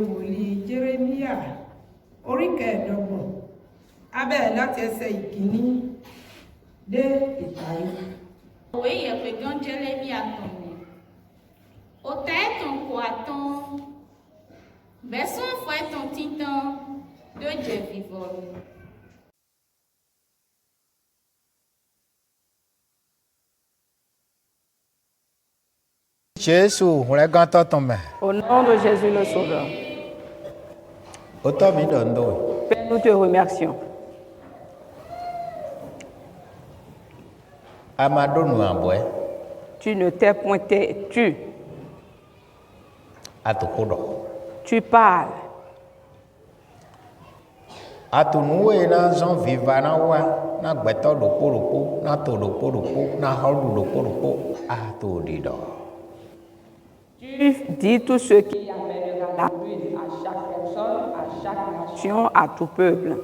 Wòlíì Jérémíà orí kẹẹ̀dọ́gbọ̀n abẹ́ láti ẹsẹ̀ ìkíní dé ìparí. Òwe ìyẹ̀pẹ̀gán Jérémíà tọ̀nù. Òtà ẹ̀tàn kò àtàn. Bẹ̀sùn fún ẹ̀tàn títàn ló jẹ̀ fìfọ̀rù. Jésus, on l'a gâté ton main. Au nom de Jésus le Sauveur. Autant m'y donne. Père, nous te remercions. Amado nous envoie. Tu ne t'es point tu. À tout coup. Tu parles. À tout nous et dans un vivant na wa na gbeto do poropo na to do poropo na holu do poropo à tout dido. Tu dis tout ce qui amènera la ruine à chaque personne, à chaque nation, à tout peuple.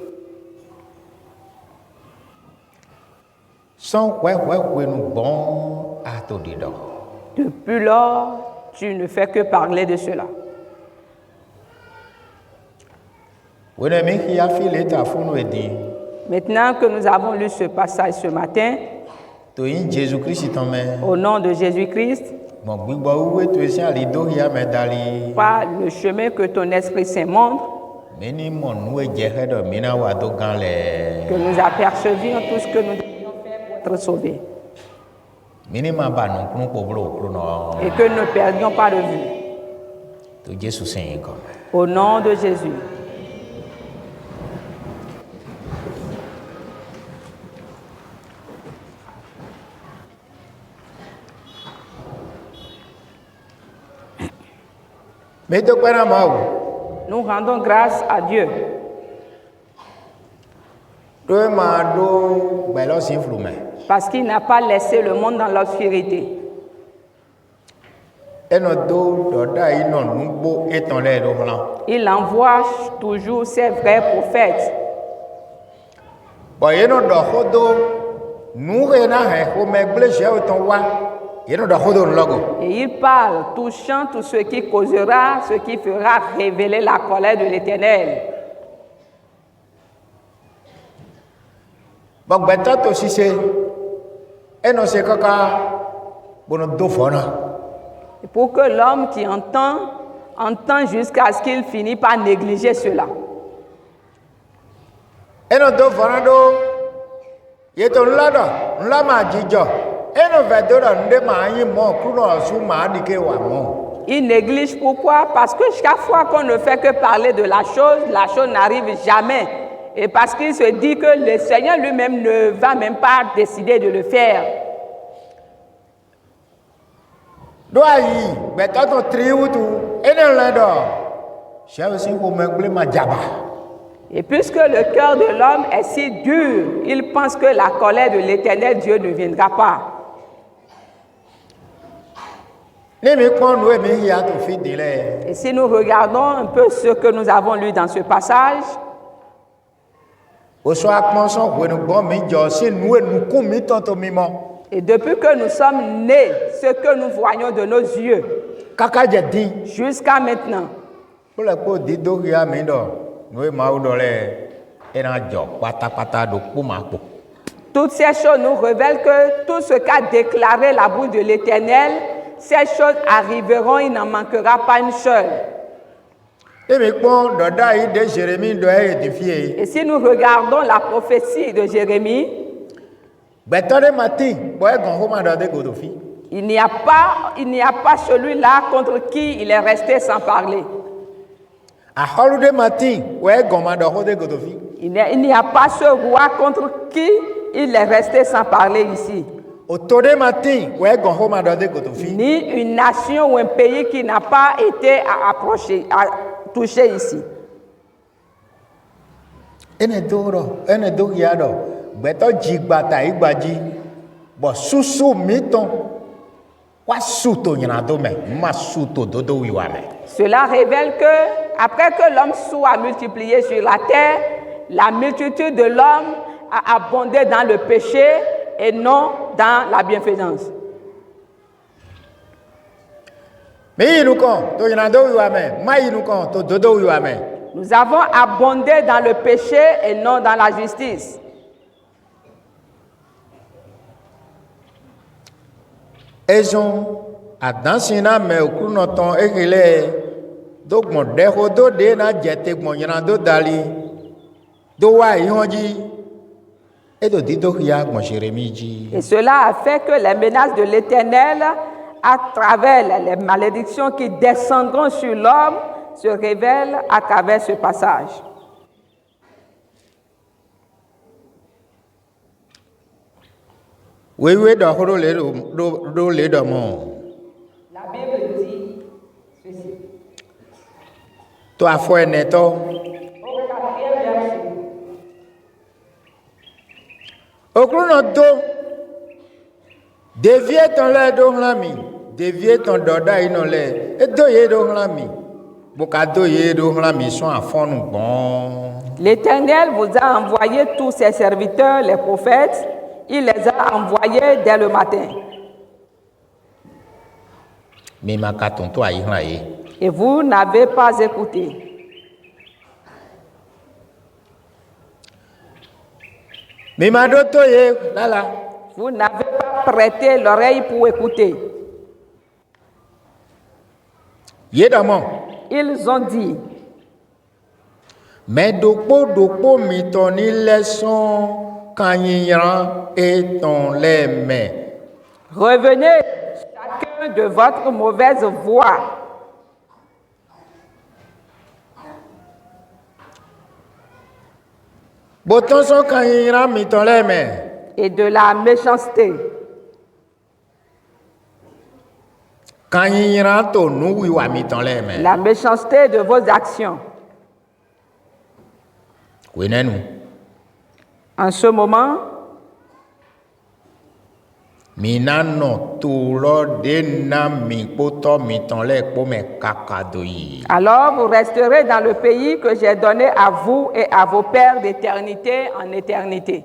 Sans nous bon à tout dido. Depuis lors, tu ne fais que parler de cela. Maintenant que nous avons lu ce passage ce matin, au nom de Jésus-Christ, par le chemin que ton Esprit Saint montre, que nous apercevions tout ce que nous devions faire pour être sauvés. Et que nous ne perdions pas de vue. Au nom de Jésus. Nous rendons grâce à Dieu. Parce qu'il n'a pas laissé le monde dans l'obscurité. Il envoie toujours ses vrais prophètes. Et il parle, touchant tout ce qui causera, ce qui fera révéler la colère de l'Éternel. Et pour que l'homme qui entend jusqu'à ce qu'il finisse par négliger cela. Il néglige pourquoi? Parce que chaque fois qu'on ne fait que parler de la chose n'arrive jamais. Et parce qu'il se dit que le Seigneur lui-même ne va même pas décider de le faire. Et puisque le cœur de l'homme est si dur, il pense que la colère de l'Éternel Dieu ne viendra pas. Et si nous regardons un peu ce que nous avons lu dans ce passage, et depuis que nous sommes nés, ce que nous voyons de nos yeux, jusqu'à maintenant, toutes ces choses nous révèlent que tout ce qu'a déclaré la bouche de l'Éternel, ces choses arriveront, il n'en manquera pas une seule. Et si nous regardons la prophétie de Jérémie, il n'y a pas celui-là contre qui il est resté sans parler. Il n'y a pas ce roi contre qui il est resté sans parler ici. Ni une nation ou un pays qui n'a pas été touché ici. Cela révèle que après que l'homme soit multiplié sur la terre, la multitude de l'homme a abondé dans le péché et non dans la bienfaisance. Mais il nous compte, to yinado yuame, ma il nous compte, to dodo yuame. Nous avons abondé dans le péché et non dans la justice. Ezon adansina me okunoton ekele dogbon deho do de na jete gbon yinado dali do wa ihonji edo dido ya gbon Jérémie. Et cela a fait que les menaces de l'Éternel, à travers les malédictions qui descendront sur l'homme, se révèlent à travers ce passage. Oui, do horo le do mo. La Bible dit ceci. To afo eneto. Au 4e verset. Okruno do devie ton le do hlami, devie ton doda ino le e do ye do hlami. Boka do ye do hlami son afonu bon. L'Éternel vous a envoyé tous ses serviteurs, les prophètes. Il les a envoyés dès le matin. Mais ma katonto a ihla. Et vous n'avez pas écouté. Mais ma doto ye lala. Vous n'avez pas prêté l'oreille pour écouter. Ye damo. Ils ont dit, Mais dokpo mi toni leçon kanyiran et ton les mains. revenez chacun de votre mauvaise voie. Boton son kanyiran mi ton les mains. Et de la méchanceté. Kanyiran to nu wiwa mi ton les mains. La méchanceté de vos actions. Wenenu. En ce moment, Minano to lo de na mi poto mi ton les po me kakadoyi. alors vous resterez dans le pays que j'ai donné à vous et à vos pères d'éternité en éternité.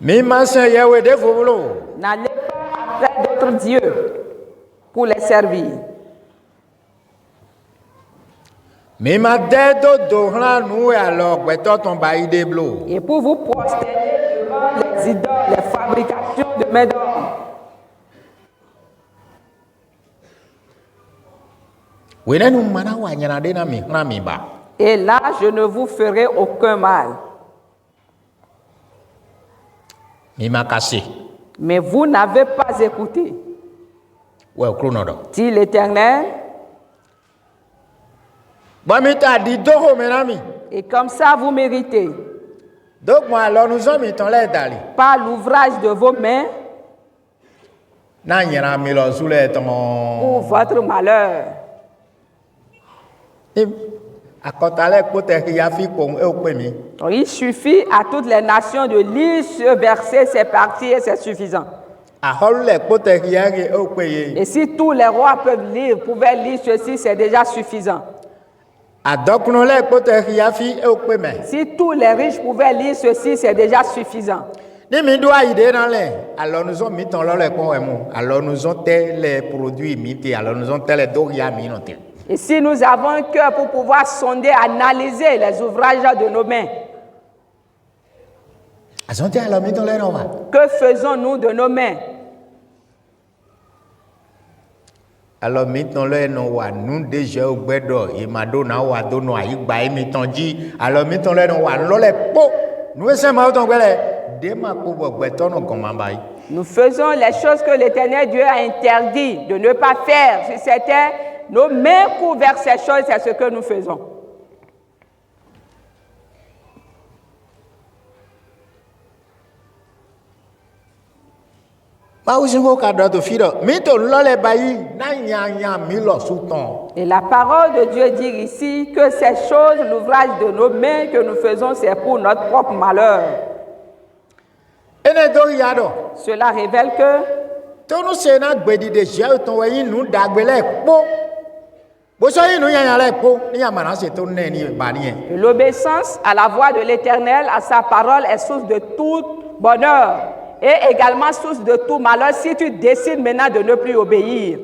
Mi masen yewe de foblo. N'allez pas après d'autres dieux pour les servir. Mi ma de do hlan nu alors gbeto ton ba ide blo. Et pour vous prosterner devant les idoles, les fabrications de main d'homme. Wenenu mana wa nyana de na mi hlan mi ba. Et là, je ne vous ferai aucun mal. Mi ma kase. Mais vous n'avez pas écouté, Ouais, kronodo. dit l'Éternel. Bon mi ta di doho menami. Et comme ça, vous méritez, Donc moi alors nous sommes ton les dali. par l'ouvrage de vos mains, Na nyana mi lo sule ton. pour votre malheur. Akotale kote ya fi ko e o pe mi. Donc, il suffit à toutes les nations de lire ce verset, ces parties, et c'est suffisant. A holle kote ya ge e o pe ye. Et si tous les rois peuvent lire, pouvaient lire ceci, c'est déjà suffisant. A dokno le kote ya fi e o pe me. Si tous les riches pouvaient lire ceci, c'est déjà suffisant. Ni mi do ide dans le. Alors nous sommes mis ton le ko e mo. Alors nous ont tel les produits imités. Alors nous ont tel les doria mi non tel. Et si nous avons un cœur pour pouvoir sonder, analyser les ouvrages de nos mains, Azonte alors mi ton le no wa. que faisons-nous de nos mains? Alors mi ton le no wa nous déjà au gbedo e ma do na wa do no ayi gba mi ton ji. Alors mi ton le no wa lo le po. Nous ese ma ton gbele. De ma ko bo gbeto no kon ma bai. Nous faisons les choses que l'Éternel Dieu a interdit de ne pas faire. Si c'était nos mains couvertes ces choses, c'est ce que nous faisons. Ma usingo ka do to fido. Mi to lo le bai na nya mi lo suton. Et la parole de Dieu dit ici que ces choses, l'ouvrage de nos mains que nous faisons, c'est pour notre propre malheur. Ene do ya do. Cela révèle que To nu se na gbedi de je ton we yin nu dagbele po. Bo so yin nu yan le po ni ya mana se to ne ni ba ni en. l'obéissance à la voix de l'Éternel, à sa parole, est source de tout bonheur. Et également source de tout malheur si tu décides maintenant de ne plus obéir.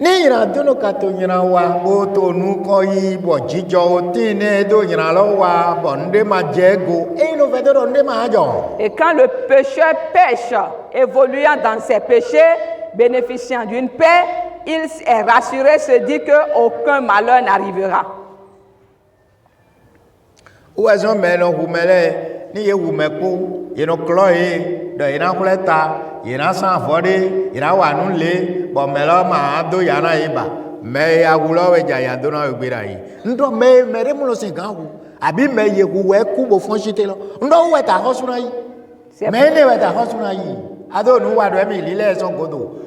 Ni yina dono kato yina wa bo to nu ko yi bo jijo o tine do yina lo wa bo nde ma jego e no vedo do nde ma ajo. Et quand le pécheur pêche, évoluant dans ses péchés, bénéficiant d'une paix, il est rassuré, se dit qu'aucun malheur n'arrivera. Ou azo me no humele ni ye humeku ye no kloe do yina kuleta yina san vode yina wa nu le bo melo ma do yana iba me ya gulo we ja ya do na gbera yi ndo me re mu lo se gan hu abi me ye hu we ku bo fon shite lo ndo we ta hosuna yi me ne we ta hosuna yi ado nu wa do mi lile so godo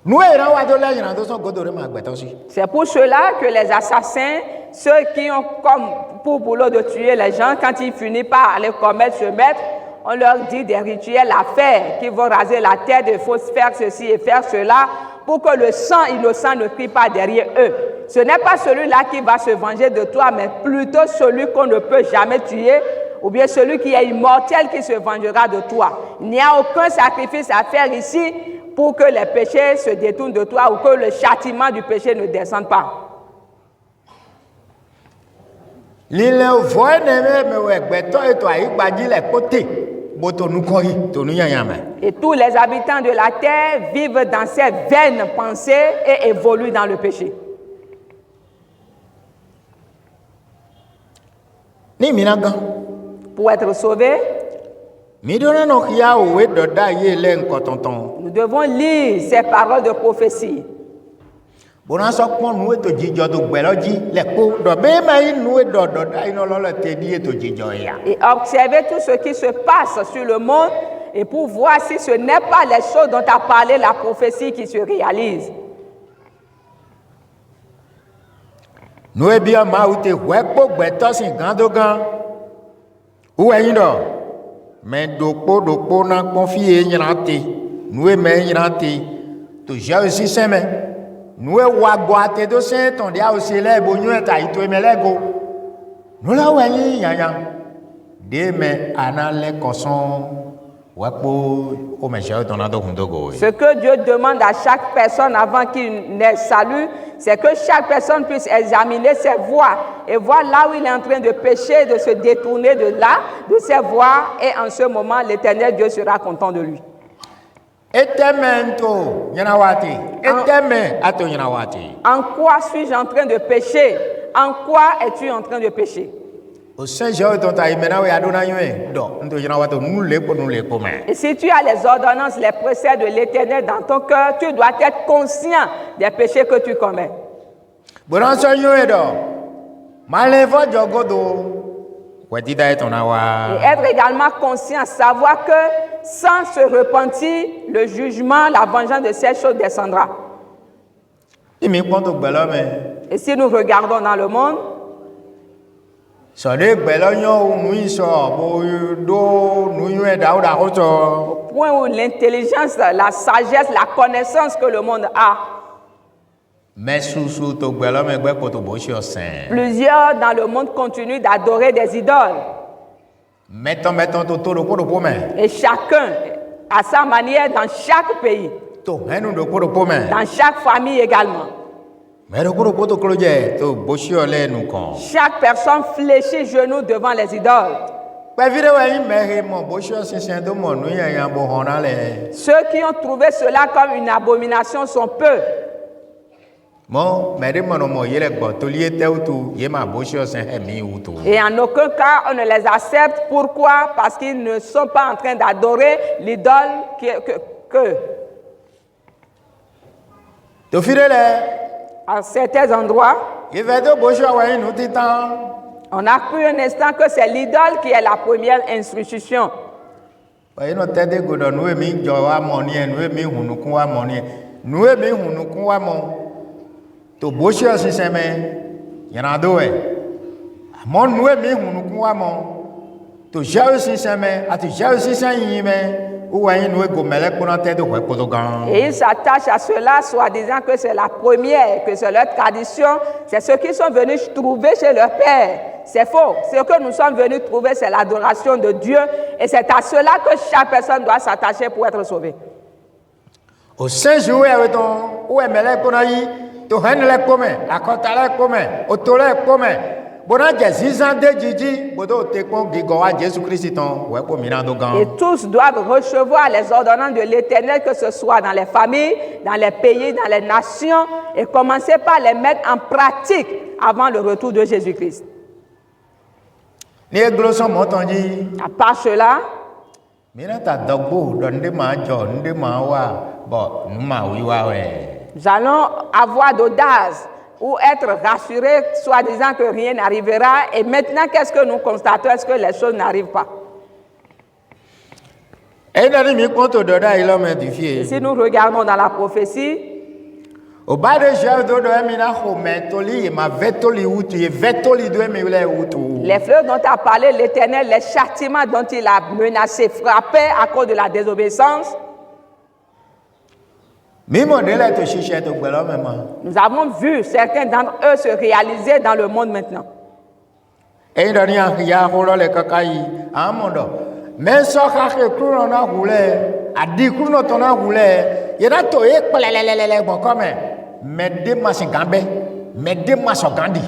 nu e ran wa do le yina do so godo re ma gbeto si. C'est pour cela que les assassins, ceux qui ont comme pour boulot de tuer les gens, quand ils finissent par aller commettre ce maître, on leur dit des rituels à faire, qu'ils vont raser la tête, il faut faire ceci et faire cela, pour que le sang innocent ne crie pas derrière eux. Ce n'est pas celui-là qui va se venger de toi, mais plutôt celui qu'on ne peut jamais tuer, ou bien celui qui est immortel qui se vengera de toi. Il n'y a aucun sacrifice à faire ici pour que les péchés se détournent de toi ou que le châtiment du péché ne descende pas. Lile voye ne me we gbeto eto ayi gbaji le kote bo to nu ko yi to nu yanya me. Et tous les habitants de la terre vivent dans ces vaines pensées et évoluent dans le péché. Ni minaga Pour être sauvés, mi do na no kia o we do da ye le nkotonton. nous devons lire ces paroles de prophétie. Bona so pon nu eto jijo do gbelo ji le ko do be ma inu e do da ino lo le te di eto jijo ya. Et observer tout ce qui se passe sur le monde et pour voir si ce n'est pas les choses dont a parlé la prophétie qui se réalisent. Nu e bi ma u te we po gbeto sin gan do gan. U e yin do. Me do po na pon fi e nyina te. Nu e me nyina te. To ja si seme. Nous wa goate do se ton dia o se le bo nyu eta ito emelego nous la wenyi yanya de me anale koson wa po o me je ton ado hundogo. Ce que Dieu demande à chaque personne avant qu'il ne salue, c'est que chaque personne puisse examiner ses voies et voir là où il est en train de pécher, de se détourner de là, de ses voies, et en ce moment l'Éternel Dieu sera content de lui. Etemento nyanawati eteme ato nyanawati. En quoi suis-je en train de pécher? En quoi es-tu en train de pécher? O senjo ton ta imena we adona yue do nto nyanawati nu le po me. Et si tu as les ordonnances, les préceptes de l'Éternel dans ton cœur, tu dois être conscient des péchés que tu commets. Bonan so yue do malevo jogodo. Et être également conscient, savoir que sans se repentir, le jugement, la vengeance de ces choses descendra. Et si nous regardons dans le monde, au point où l'intelligence, la sagesse, la connaissance que le monde a, plusieurs dans le monde continuent d'adorer des idoles. Et chacun, à sa manière, dans chaque pays, dans chaque famille également. Chaque personne fléchit genoux devant les idoles. Ceux qui ont trouvé cela comme une abomination sont peu. Et en aucun cas, on ne les accepte. Pourquoi? Parce qu'ils ne sont pas en train d'adorer l'idole que. À certains endroits, on a cru un instant que c'est l'idole qui est la première institution. To boshia siseme yanadoe amon nuwe mi hunuku wa mo to jawe siseme ati jawe sisayime uwayin nuwe gomele kona tedo we podogan. Et ils s'attachent à cela, soi-disant que c'est la première, que c'est leur tradition, c'est ceux qui sont venus trouver chez leur père. C'est faux. Ce que nous sommes venus trouver, c'est l'adoration de Dieu. Et c'est à cela que chaque personne doit s'attacher pour être sauvée. Au 5 jours, où est mêlé pour naï, to hen le come, à côté le come, au tole come. Bona Jésus de Gigi, bodo te kon gigoa Jésus Christ ton, ouais pour mirando gan. Et tous doivent recevoir les ordonnances de l'Éternel, que ce soit dans les familles, dans les pays, dans les nations, et commencer par les mettre en pratique avant le retour de Jésus-Christ. Ni egloso motonji. À part cela, Mira ta dogbo donde ma jo, nde ma wa, bo numa wiwa we. nous allons avoir d'audace ou être rassurés, soi-disant que rien n'arrivera. Et maintenant, qu'est-ce que nous constatons? Est-ce que les choses n'arrivent pas? Et dans mi konto doda ilo me difie. Si nous regardons dans la prophétie, Au bas de Jésus dodo emina ho mentoli ma vetoli utu, e vetoli do emi le utu. les fleurs dont a parlé l'Éternel, les châtiments dont il a menacé, frappé à cause de la désobéissance, Mi modele to shishe to gbelo mema. nous avons vu certains d'entre eux se réaliser dans le monde maintenant. E dans ya holo le kakai amondo. Men so ka ke kruno na hule, adi kruno to na hule, yena to e pelelelele bon comme. Mede masingambe, mede masogandi.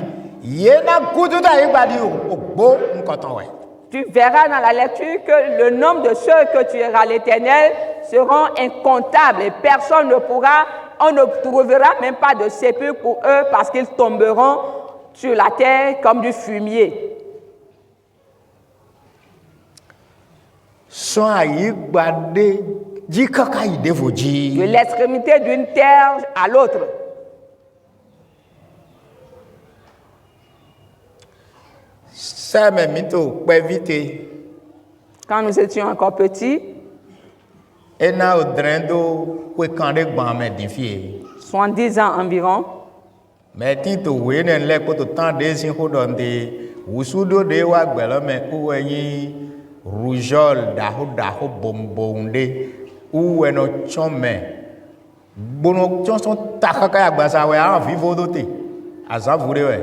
Yena kudu da ibadi ogbo nkoton we. Tu verras dans la lecture que le nombre de ceux que tu iras à l'Éternel seront incomptables et personne ne pourra, on ne trouvera même pas de sépulcre pour eux parce qu'ils tomberont sur la terre comme du fumier. So ayi gbade jikaka idevoji. De l'extrémité d'une terre à l'autre. Ça me mito pe vite. Quand nous étions encore petits, E na odrendo kwe kande gba me difie. 70 ans environ, Me tin to we ne le ko to tan de sin ho don de usudo de wa gbelo me ku yin rougeole da ho bombonde u eno chome. Bono chonson takaka ya gbasa we an vivo dote. Asa vure we.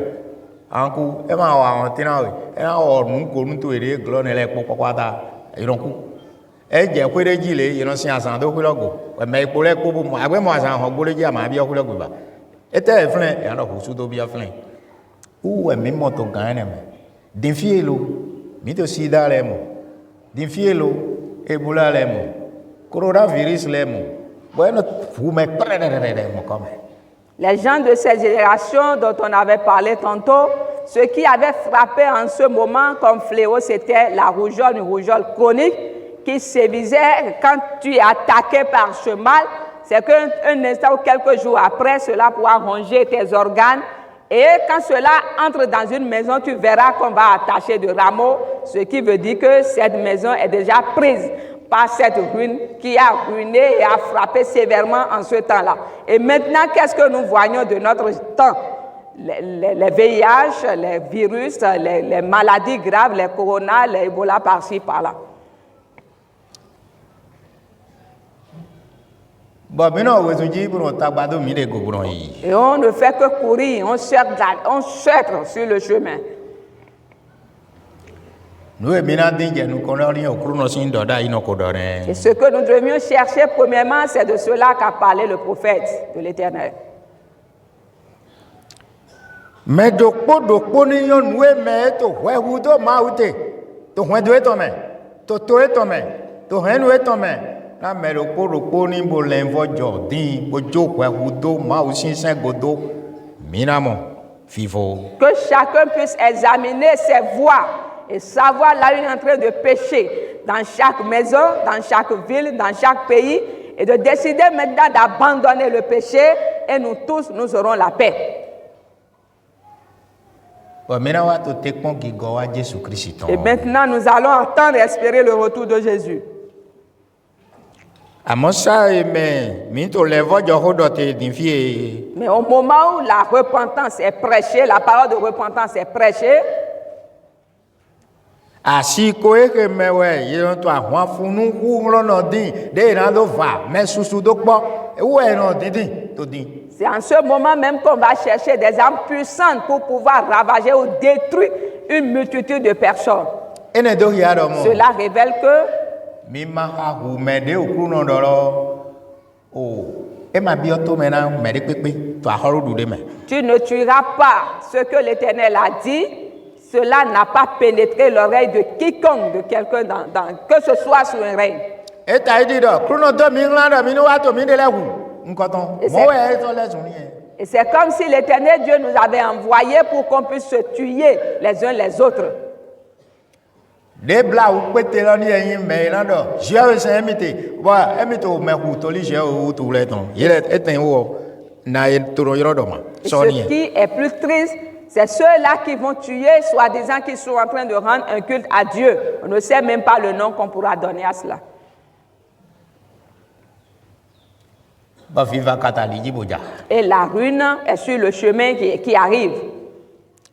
Anku e ma wa on tina we. E na o nu ko nu to ere glo ne le popokwata. Ironku. E je kwere jile iron sin asan do kwilogo. We me ipo le ko bu mo agbe mo asan ho gbole ji ama bi o kwilogo ba. E te flen e na husu do bi flen. U we mi moto gan ne me. Din fielo. Mi to si da le mo. Din fielo Ebola le mo. Coronavirus le mo. Bueno, vous me prenez mo comme. les gens de cette génération dont on avait parlé tantôt, ce qui avait frappé en ce moment comme fléau, c'était la rougeole, une rougeole chronique qui sévissait quand tu es attaqué par ce mal. C'est qu'un instant ou quelques jours après, cela pourra ronger tes organes. Et quand cela entre dans une maison, tu verras qu'on va attacher de rameaux, ce qui veut dire que cette maison est déjà prise par cette ruine qui a ruiné et a frappé sévèrement en ce temps-là. Et maintenant, qu'est-ce que nous voyons de notre temps? Les VIH, les virus, les maladies graves, les corona, les Ebola par-ci, par-là. Et on ne fait que courir, on cherche sur le chemin. Et ce que nous devions chercher premièrement, c'est de cela qu'a parlé le prophète de l'Éternel. Mais dokpo ni yon we me to hwe hudo maute to hwe do eto me to eto me to hen we to me na me dokpo ni bo lenvo jodin bo jo hwe hudo ma usin sen godo minamo vivo. Que chacun puisse examiner ses voies et savoir là où il est en train de pécher dans chaque maison, dans chaque ville, dans chaque pays, et de décider maintenant d'abandonner le péché, et nous tous, nous aurons la paix. Et maintenant, nous allons attendre et espérer le retour de Jésus. Mais au moment où la repentance est prêchée, la parole de repentance est prêchée, asi ko eke mewe yon to ahwan funu hu lo no din de ran do va me susu do po e wo e no din to din. C'est en ce moment même qu'on va chercher des armes puissantes pour pouvoir ravager ou détruire une multitude de personnes. ene do hia do mo Cela révèle que mi ma ha hu me de okru no do lo o e ma bi o to me na me de pepe to ahoro du de me tu ne tueras pas ce que l'Éternel a dit. Cela n'a pas pénétré l'oreille de quiconque, de quelqu'un, que ce soit sur un règne. e ta idi do kru no do mi ngla do mi no wa to mi de le hu nkoton Et mo e to le sun yen Et c'est comme si l'Éternel Dieu nous avait envoyés pour qu'on puisse se tuer les uns les autres. de bla u pete lo ni yin me na do je o se emite wa emite o me hu to li je o tu le ton ye eten wo na ye to ro yoro do ma Et so ni ce qui est plus triste, c'est ceux-là qui vont tuer, soi-disant qu'ils sont en train de rendre un culte à Dieu. On ne sait même pas le nom qu'on pourra donner à cela. ba viva katali jiboja Et la ruine est sur le chemin qui arrive.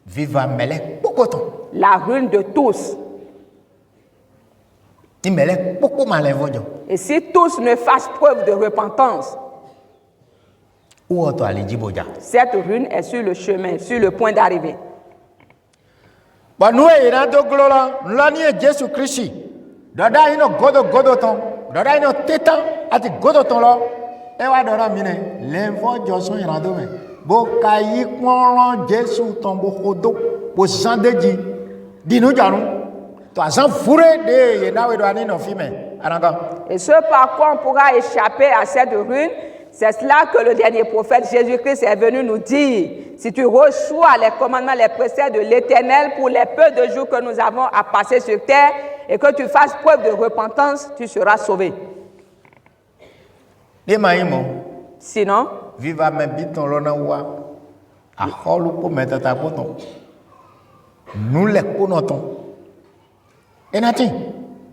viva mele pokoton La ruine de tous. ni mele poko malen vojo Et si tous ne fassent preuve de repentance, ou auto ali jiboja cette ruine est sur le chemin, sur le point d'arriver. ba nu e na do glola nla ni Jesu Christi dada ino godo ton dada ino tetan ati godo ton lo e wa dora mi ne le vojo so ira do me bo kai pon Jesu ton bo hodo bo sandeji dinu jarun to asan fure de ye na we do ani no fi me ananga Et ce par quoi on pourra échapper à cette ruine, c'est cela que le dernier prophète Jésus-Christ est venu nous dire. Si tu reçois les commandements, les préceptes de l'Éternel pour les peu de jours que nous avons à passer sur terre et que tu fasses preuve de repentance, tu seras sauvé. de maimo Sinon, viva me biton lo na wa a holu po metata poton nu le ponoton enati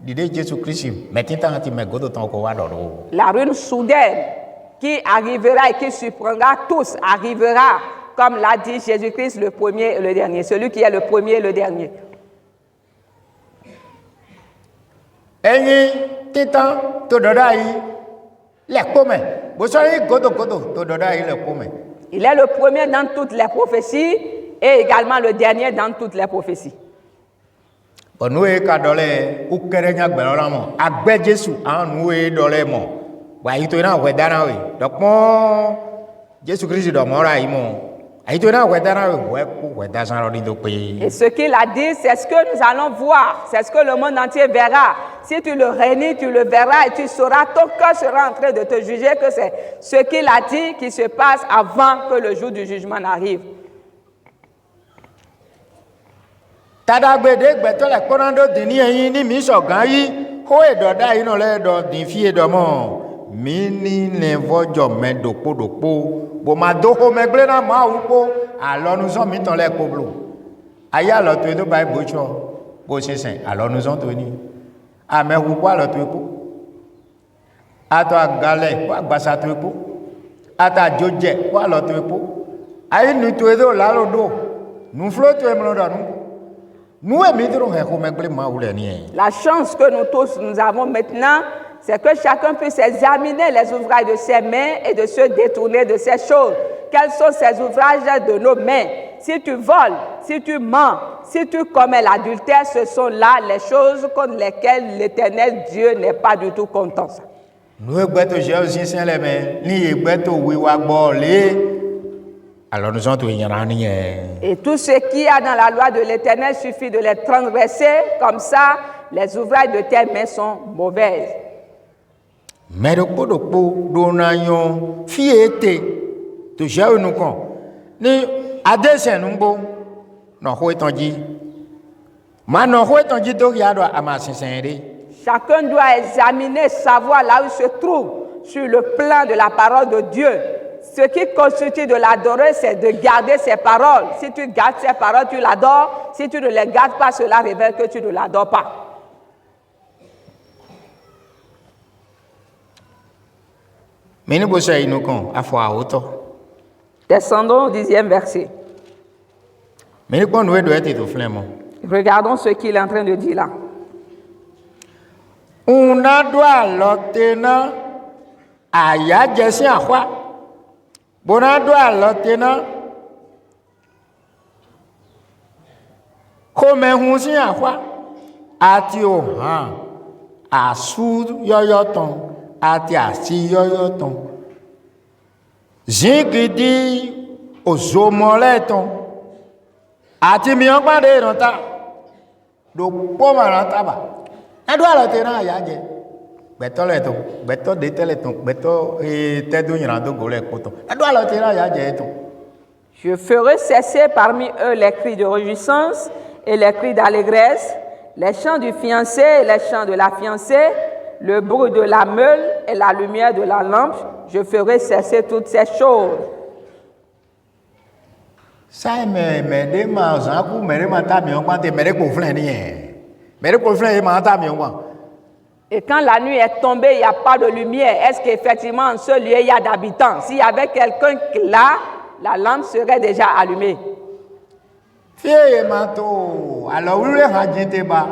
dide Jesu Christi metinta ati me godo ton ko wa do la ruine soudaine qui arrivera et qui surprendra tous arrivera, comme l'a dit Jésus-Christ, le premier et le dernier, celui qui est le premier et le dernier. enyi titan to doda yi le pome bo so yi godo to doda yi le pome Il est le premier dans toutes les prophéties et également le dernier dans toutes les prophéties. onu e ka dole u kere nya gbe lo mo agbe Jesu anu e dole mo wa yi to na we dana we do pon Jesu Christ do mo ra yi mo ayi to na we dana we da san ro ni do pe Et ce qu'il a dit, c'est ce que nous allons voir, c'est ce que le monde entier verra. Si tu le réunis, tu le verras et tu sauras, ton cœur sera en train de te juger que c'est ce qu'il a dit qui se passe avant que le jour du jugement n'arrive. tadagbede gbeto le konando dini eyin ni mi so gan yi ho e do da yi no le do din fi e do mo mi ni le vojo me dopo bo ma do ho me gbe na ma wu po alonu so mi ton le poblo aya lo to e do bai bocho bo se sen alonu so to ni ame wu po alo to epo ato agale wa gbasa to epo ata joje wa lo to epo ayi nu to e do la lo do nu flo to e mo do nu. La chance que nous tous nous avons maintenant, c'est que chacun puisse examiner les ouvrages de ses mains et de se détourner de ces choses. Quels sont ces ouvrages de nos mains? Si tu voles, si tu mens, si tu commets l'adultère, ce sont là les choses contre lesquelles l'Éternel Dieu n'est pas du tout content. Alors nous sommes et tout ce qu'il y a dans la loi de l'Éternel suffit de les transgresser, comme ça, les ouvrages de tes mains sont mauvaises. Mais le pot de peau, donayon, fiete, de gérer nous con. Ni adresse nous bon, non, où est-on dit? Maintenant, où est-on dit de regarder à ma sincérité? Chacun doit examiner, savoir là où il se trouve sur le plan de la parole de Dieu. Ce qui constitue de l'adorer, c'est de garder ses paroles. Si tu gardes ses paroles, tu l'adores. Si tu ne les gardes pas, cela révèle que tu ne l'adores pas. Descendons au 10e verset. Regardons ce qu'il est en train de dire là. On a doit l'obtenir à Yadjessi à quoi? Bona do alotena. Comme un chien à quoi? Ati o han. Asu yoyoton. Ati asi yoyoton. Jingidi ozomoleton. Ati mi ogba de ranta. Do poma ranta ba. Na do alotena ya je. Beto leton, beto de teleton, beto te do nyando gole poto. Na do alotena ya je ton. Je ferai cesser parmi eux les cris de réjouissance et les cris d'allégresse, les chants du fiancé et les chants de la fiancée, le bruit de la meule et la lumière de la lampe. Je ferai cesser toutes ces choses. Ça me dit ma zanku me ma ta mi on te me ko flen ni me ko flen ma ta mi on. Et quand la nuit est tombée, il n'y a pas de lumière. Est-ce qu'effectivement, en ce lieu, il y a d'habitants? S'il y avait quelqu'un là, la lampe serait déjà allumée. Fie mato, alors où le hajite ba.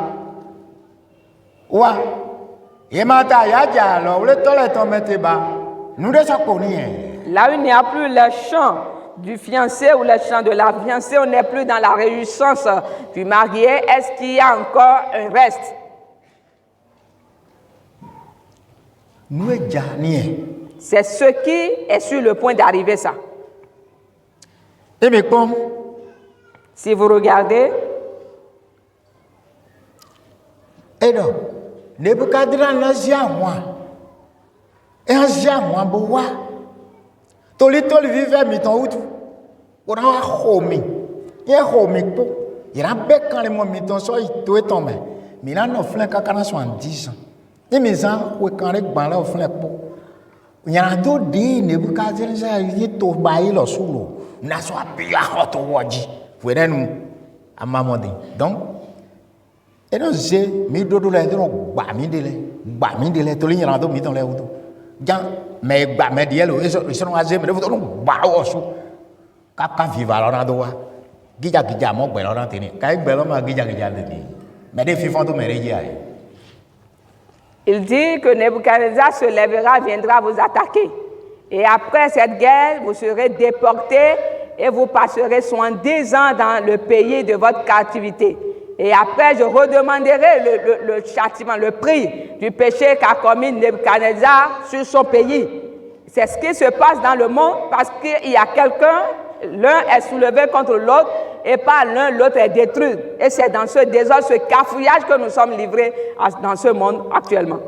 Wa. E mata ya ja alors le tole tomete ba. Nous de ça connait. Là où il n'y a plus le chant du fiancé ou le chant de la fiancée, on n'est plus dans la réjouissance du marié. Est-ce qu'il y a encore un reste? Nous est jani. C'est ce qui est sur le point d'arriver, ça. Et mais comme si vous regardez, et donc, Nebukadnezar n'a jamais moi. Et un jamais boa. Toli vivait mi ton outu. On a homi. Il a homi po. Il a bec quand les mots mi ton so il to est tombé. Mais là no flen ka kana 70 ans. Et mes ans ou quand les ban là flen po. Il y a do di Nebukadnezar il to bayi lo sulo. Na so abia hoto waji. Vous voyez nous à maman donc et non c'est mi dodo la donc ba mi de le to li nyana do mi ton le wuto jan mais ba me die lo eso no aze me wuto no ba o su ka viva la na do wa gija mo gbe lo na tini ka gbe lo ma gija de ni mais des fifon to me reji ai. Il dit que Nebuchadnezzar se lèvera, viendra vous attaquer. Et après cette guerre, vous serez déportés et vous passerez 70 ans dans le pays de votre captivité. Et après, je redemanderai le châtiment, le prix du péché qu'a commis Nebuchadnezzar sur son pays. C'est ce qui se passe dans le monde parce qu'il y a quelqu'un, l'un est soulevé contre l'autre et par l'un, l'autre est détruit. Et c'est dans ce désordre, ce cafouillage que nous sommes livrés dans ce monde actuellement.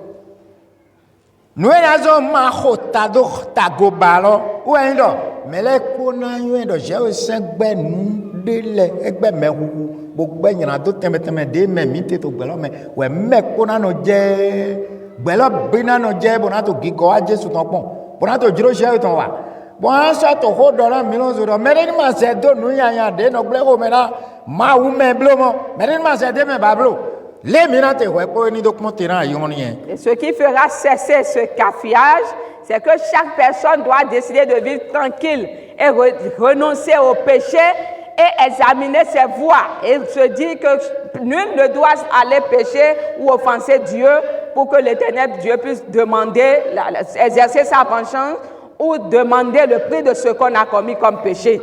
Nous avons ma hota do tagobalo ou un do mais les kona yuen do j'ai 5 ben de le egbe mehu gbogbo nyana do teme de me mi te to gbelo me we me kona no je gbelo bina no je bona to gigo a Jesu ton pon bona to jiro she ton wa bon so to ho do la millions do me ni ma se do nu yan de no gble ho me na ma wu me blo mo me ni ma se de me ba blo. Et ce qui fera cesser ce cafouillage, c'est que chaque personne doit décider de vivre tranquille et renoncer au péché et examiner ses voies. Et se dire que nul ne doit aller pécher ou offenser Dieu pour que l'Éternel Dieu puisse demander, exercer sa vengeance ou demander le prix de ce qu'on a commis comme péché.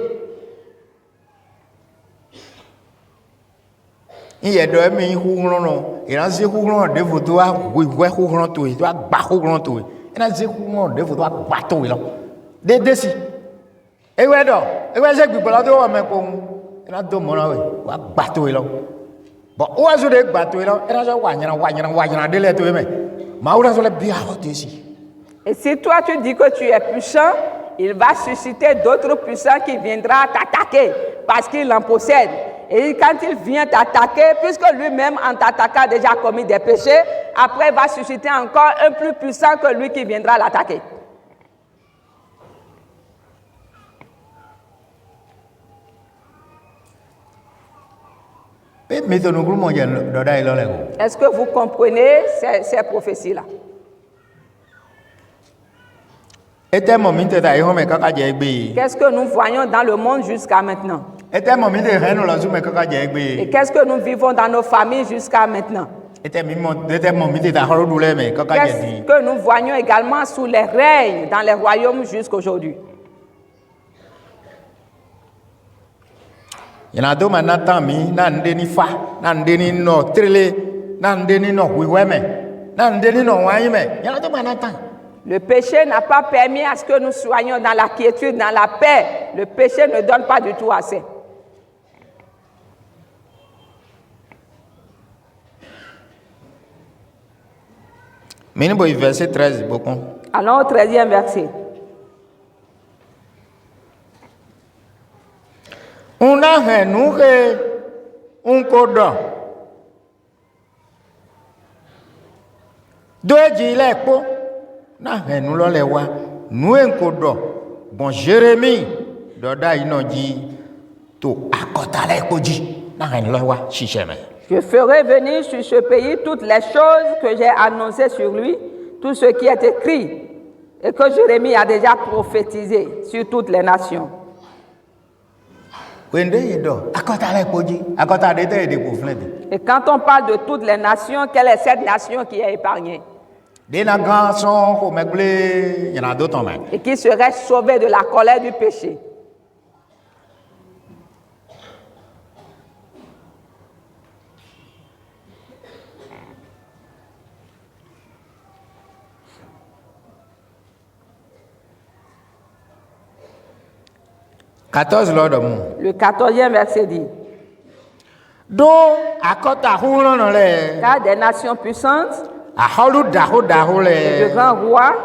Il y a deux mille houglons, et là, c'est houglons de vous doigts, oui, houglons tout, il doit battre houglons tout. Et là, c'est houglons de vous doigts battre, oui, là. Des décis. Et ouais, donc, et ouais, j'ai que la doigt, mais comme, et là, deux mois, oui, battre, oui, là. Bon, où est-ce que battre, oui, là, et là, j'ai wagner, de l'aide, mais, ma ou là, je l'ai bien hâte ici. Et si toi, tu dis que tu es puissant, il va susciter d'autres puissants qui viendront t'attaquer parce qu'il en possède. Et quand il vient t'attaquer, puisque lui-même en t'attaquant a déjà commis des péchés, après il va susciter encore un plus puissant que lui qui viendra l'attaquer. Est-ce que vous comprenez ces prophéties-là? Qu'est-ce que nous voyons dans le monde jusqu'à maintenant? Et qu'est-ce que nous vivons dans nos familles jusqu'à maintenant? Qu'est-ce que nous voyons également sous les règnes dans les royaumes jusqu'à aujourd'hui? Yana do manata mi na ndeni fa na ndeni no trele na ndeni no wiweme na ndeni no waime. Yana do manata. Le péché n'a pas permis à ce que nous soyons dans la quiétude, dans la paix. Le péché ne donne pas du tout assez. Mini boy verset 13 beaucoup. Allons au 13e verset. On a renoué un cordon. Deux gilets pour na renoué le lewa. Nous un cordon. Bon Jérémie, doda inoji to akotale koji na renoué lewa chicheme. Je ferai venir sur ce pays toutes les choses que j'ai annoncées sur lui, tout ce qui est écrit et que Jérémie a déjà prophétisé sur toutes les nations. Et quand on parle de toutes les nations, quelle est cette nation qui est épargnée? Et qui serait sauvée de la colère du péché. Le 14e verset dit. Car des nations puissantes, de grands rois,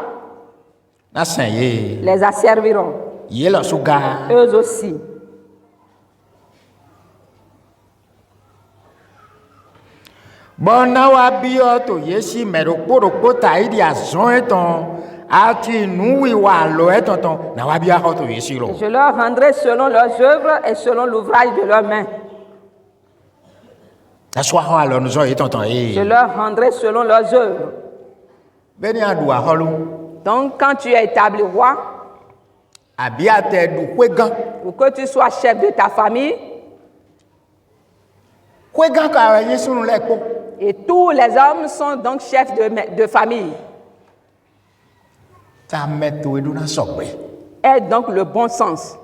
les asserviront. Eux aussi. Je leur rendrai selon leurs œuvres et selon l'ouvrage de leurs mains. Je leur rendrai selon leurs œuvres. Donc, quand tu es établi roi, ou que tu sois chef de ta famille, et tous les hommes sont donc chefs de famille. Est donc le bon sens.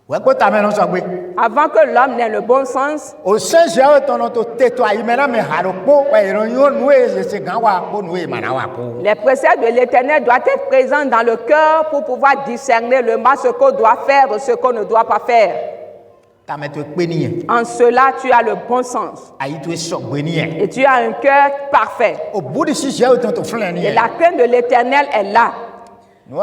Avant que l'homme n'ait le bon sens, les préceptes de l'Éternel doivent être présents dans le cœur pour pouvoir discerner le mal, ce qu'on doit faire et ce qu'on ne doit pas faire. En cela, tu as le bon sens. Et tu as un cœur parfait. Et la crainte de l'Éternel est là. Ce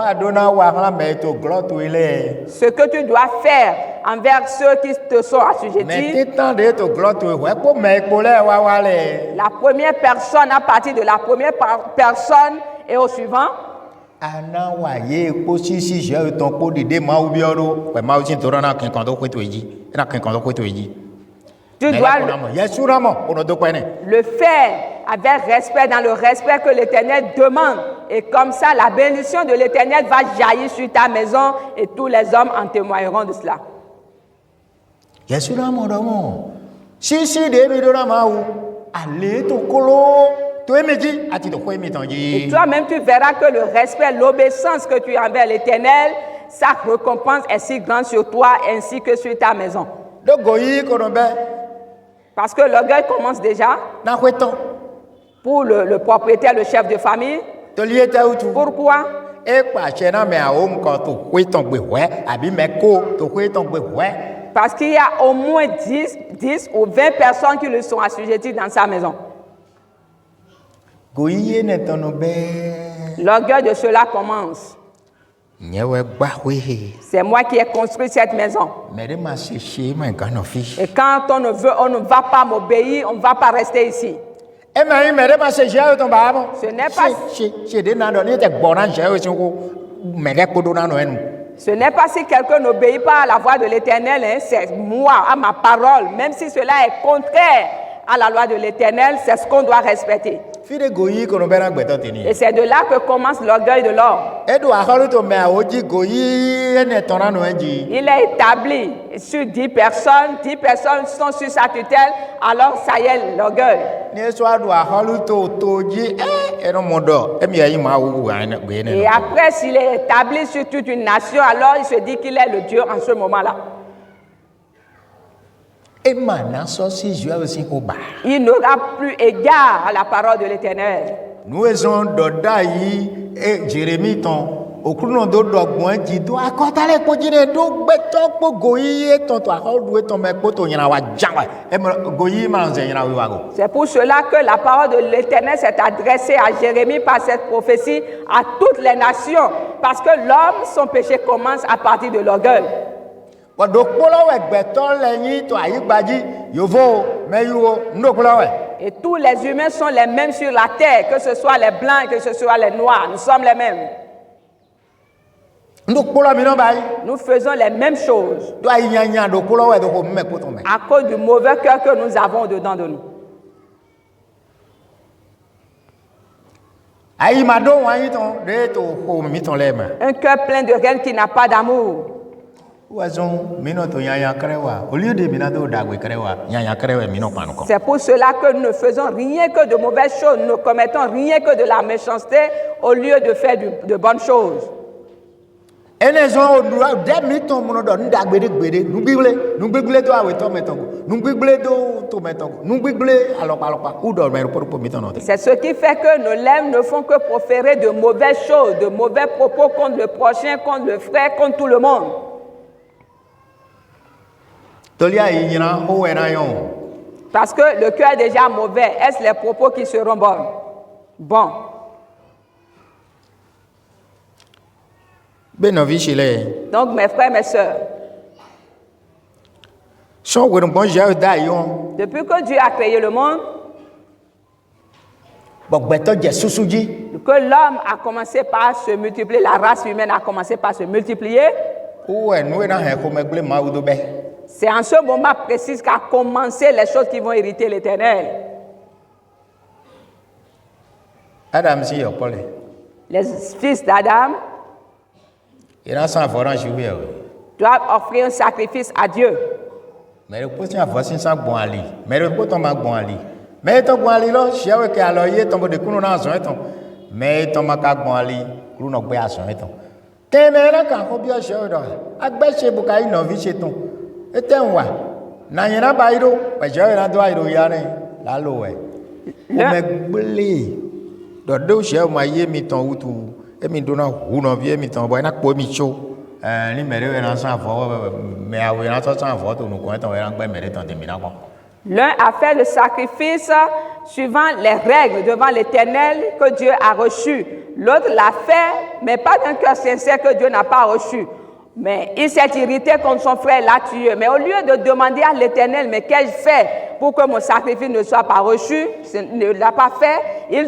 que tu dois faire envers ceux qui te sont assujettis, la première personne à partir de la première personne et au suivant, tu dois le faire avec respect, dans le respect que l'Éternel demande. Et comme ça, la bénédiction de l'Éternel va jaillir sur ta maison et tous les hommes en témoigneront de cela. Et toi-même, tu verras que le respect, l'obéissance que tu as envers l'Éternel, sa récompense est si grande sur toi ainsi que sur ta maison. Parce que l'orgueil commence déjà pour le propriétaire, le chef de famille. Pourquoi? Parce qu'il y a au moins 10 ou 20 personnes qui le sont assujetties dans sa maison. L'orgueil de cela commence. C'est moi qui ai construit cette maison. Et quand on ne va pas m'obéir, on ne va pas rester ici. Ce n'est pas si quelqu'un n'obéit pas à la voix de l'Éternel, hein, c'est moi, à ma parole. Même si cela est contraire à la loi de l'Éternel, c'est ce qu'on doit respecter. Et c'est de là que commence l'orgueil de l'homme. Il est établi sur 10 personnes sont sur sa tutelle, alors ça y est, l'orgueil. Et après, s'il est établi sur toute une nation, alors il se dit qu'il est le Dieu en ce moment-là. Et maintenant, si je vais aussi au bar. Il n'aura plus égard à la parole de l'Éternel. Nous avons d'Odaï et Jérémie ton. Au cours de l'Ogboin, dit toi, quand tu as les do beton pour goyer ton toit, ton mec pour ton yana jangwa. Et goyer manze yana wiwago. C'est pour cela que la parole de l'Éternel s'est adressée à Jérémie par cette prophétie à toutes les nations. Parce que l'homme, son péché commence à partir de l'orgueil. Et tous les humains sont les mêmes sur la terre, que ce soit les blancs, que ce soit les noirs. Nous sommes les mêmes. Nous faisons les mêmes choses à cause du mauvais cœur que nous avons dedans de nous. Un cœur plein de haine qui n'a pas d'amour. C'est pour cela que nous ne faisons rien que de mauvaises choses. Nous ne commettons rien que de la méchanceté au lieu de faire de bonnes choses. Et nous avons c'est ce qui fait que nos lèvres ne font que proférer de mauvaises choses, de mauvais propos contre le prochain, contre le frère, contre tout le monde. Parce que le cœur est déjà mauvais. Est-ce les propos qui seront bons? Bon. Donc, mes frères, mes sœurs, depuis que Dieu a créé le monde, que l'homme a commencé par se multiplier, la race humaine a commencé par se multiplier, c'est en ce moment précis qu'a commencé les choses qui vont hériter l'Éternel. Les fils d'Adam doivent offrir un sacrifice à Dieu. Mais l'un a fait le sacrifice suivant les règles devant l'Éternel que Dieu a reçues. L'autre l'a fait, mais pas d'un cœur sincère que Dieu n'a pas reçu. Mais il s'est irrité contre son frère, l'a tué. Mais au lieu de demander à l'Éternel, mais qu'ai-je fait pour que mon sacrifice ne soit pas reçu, il ne l'a pas fait.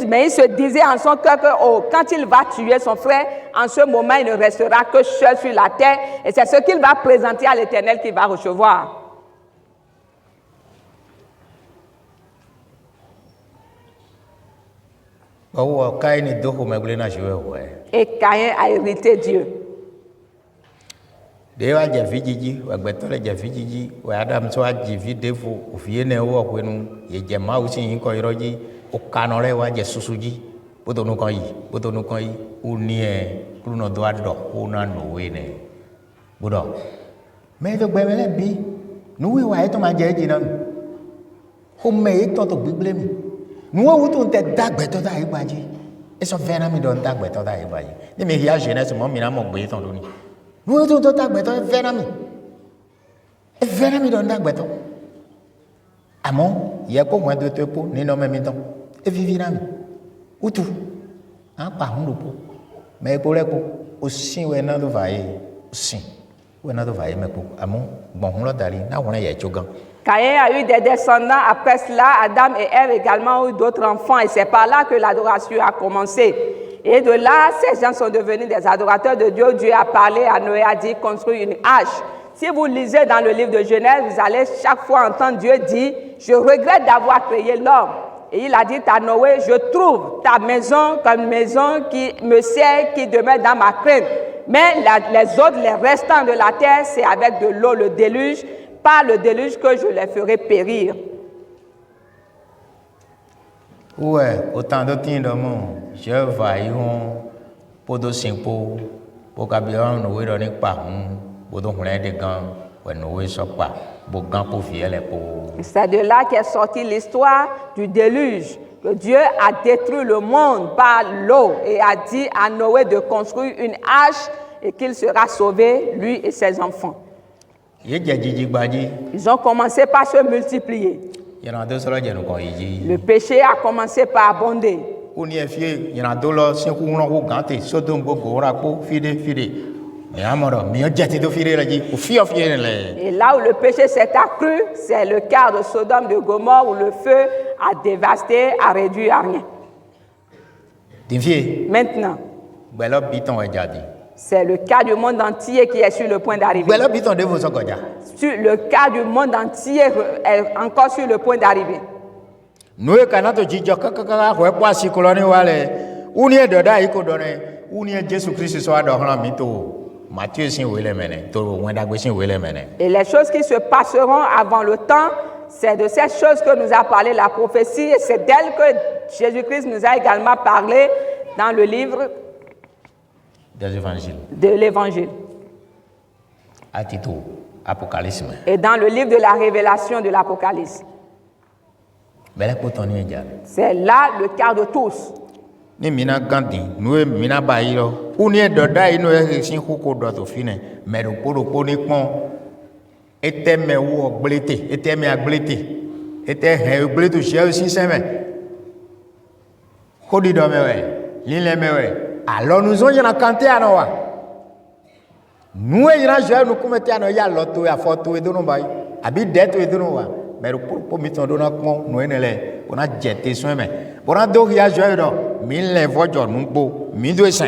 Mais il se disait en son cœur que quand il va tuer son frère, en ce moment, il ne restera que seul sur la terre. Et c'est ce qu'il va présenter à l'Éternel qu'il va recevoir. Et Caïn a hérité Dieu. Nous avons des dagues dans la Ibadji. Et son vénami dans la dague dans la Ibadji. Les médias jeunesse, moi, je suis en train de nous avons des dagues dans la vénami. Et vénami dans la dague. Amon, il y a quoi moins de te pour, ni non même temps. Et vivinami. Où tout? Hein, pas un loup. Mais pour les coups, aussi, on a de vailler. Aussi. On a de vailler, mais pour Amon, bon, on l'a d'aller. Là, on a eu Chogan. Caïn a eu des descendants. Après cela, Adam et Ève également ont eu d'autres enfants. Et c'est par là que l'adoration a commencé. Et de là, ces gens sont devenus des adorateurs de Dieu. Dieu a parlé à Noé, a dit construire une hache. Si vous lisez dans le livre de Genèse, vous allez chaque fois entendre Dieu dire « Je regrette d'avoir créé l'homme ». Et il a dit à Noé « Je trouve ta maison comme une maison qui me sert, qui demeure dans ma crainte. Mais les autres, les restants de la terre, c'est avec de l'eau, le déluge. Par le déluge que je les ferai périr. » Ouais, autant de temps dans mon, je vais pour de simple, pour qu'abion nous donne pas pour donc on a des gants, C'est de là qu'est sortie l'histoire du déluge, que Dieu a détruit le monde par l'eau et a dit à Noé de construire une arche et qu'il sera sauvé, lui et ses enfants. Ils ont commencé par se multiplier. Le péché a commencé par abonder. Et là où le péché s'est accru, c'est le cas de Sodome, de Gomorrhe, où le feu a dévasté, a réduit à rien. Maintenant, c'est le cas du monde entier qui est sur le point d'arriver. Le cas du monde entier est encore sur le point d'arriver. Et les choses qui se passeront avant le temps, c'est de ces choses que nous a parlé la prophétie, et c'est d'elles que Jésus-Christ nous a également parlé dans le livre de l'Évangile. Et dans le livre de la révélation de l'Apocalypse. C'est là le cas de tous. Alors nous avons canté à Noah. Nous avons commetté à Noah l'auto à photo et de nos bails. Habit d'être et de nos bails. Mais pour mettre dans notre monde, nous on a jeté soin. Mais pour un dos, il y a joué dans 1000 voitures, mon beau, 1200.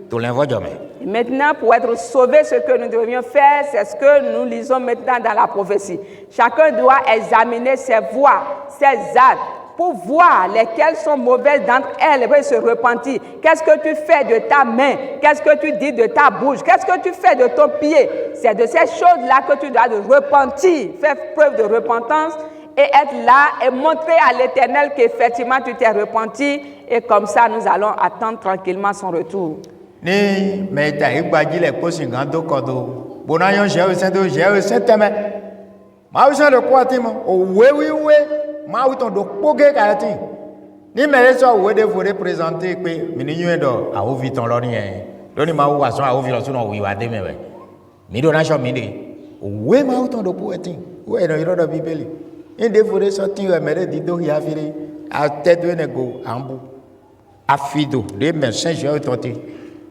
Tout l'invoiture. Maintenant, pour être sauvé, ce que nous devions faire, c'est ce que nous lisons maintenant dans la prophétie. Chacun doit examiner ses voies, ses actes, pour voir lesquelles sont mauvaises d'entre elles et se repentir. Qu'est-ce que tu fais de ta main? Qu'est-ce que tu dis de ta bouche? Qu'est-ce que tu fais de ton pied? C'est de ces choses-là que tu dois te repentir, faire preuve de repentance et être là et montrer à l'Éternel qu'effectivement tu t'es repenti, et comme ça nous allons attendre tranquillement son retour. Ni meta igbaji le ko singan do kodo bona yon je o se teme ma o se le ko ti mo o we ma o ton do poge ka ti ni mere so we de faut représenter pe mi ni yun do a o vi ton lo ni en do ni ma o wa so a o vi lo so no wi wa de me be mi do na so mi de o we ma o ton do po ti we no iro do bibeli in de faut so ti o mere di do ya fire a te do ne go ambu afido de me saint je o ton ti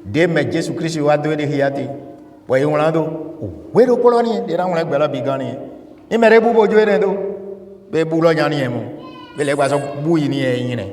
de me Jésus Christ wa do de hiati boy wonado we do poloni de ran won gbelo bi gan ni ni mere bu bojo ere do be bu lo yan ni e mo be le gba so bu yi ni e yin ne.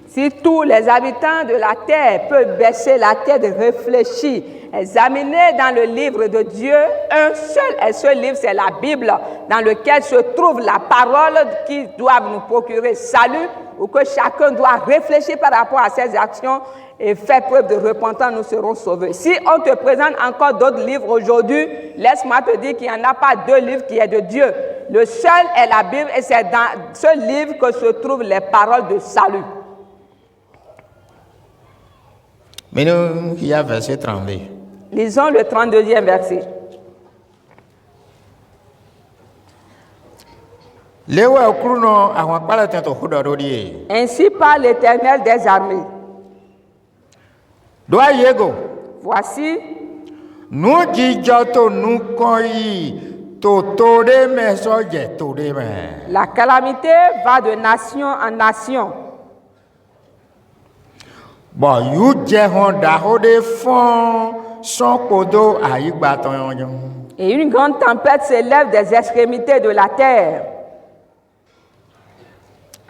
Si tous les habitants de la terre peuvent baisser la tête et réfléchir, examiner dans le livre de Dieu, un seul et seul livre, c'est la Bible, dans lequel se trouve la parole qui doit nous procurer salut, ou que chacun doit réfléchir par rapport à ses actions et faire preuve de repentance, nous serons sauvés. Si on te présente encore d'autres livres aujourd'hui, laisse-moi te dire qu'il n'y en a pas deux livres qui est de Dieu. Le seul est la Bible, et c'est dans ce livre que se trouvent les paroles de salut. Mais nous, il y a verset 32. Lisons le 32e verset. Ainsi parle l'Éternel des armées. Voici, la calamité va de nation en nation. Et une grande tempête s'élève des extrémités de la terre.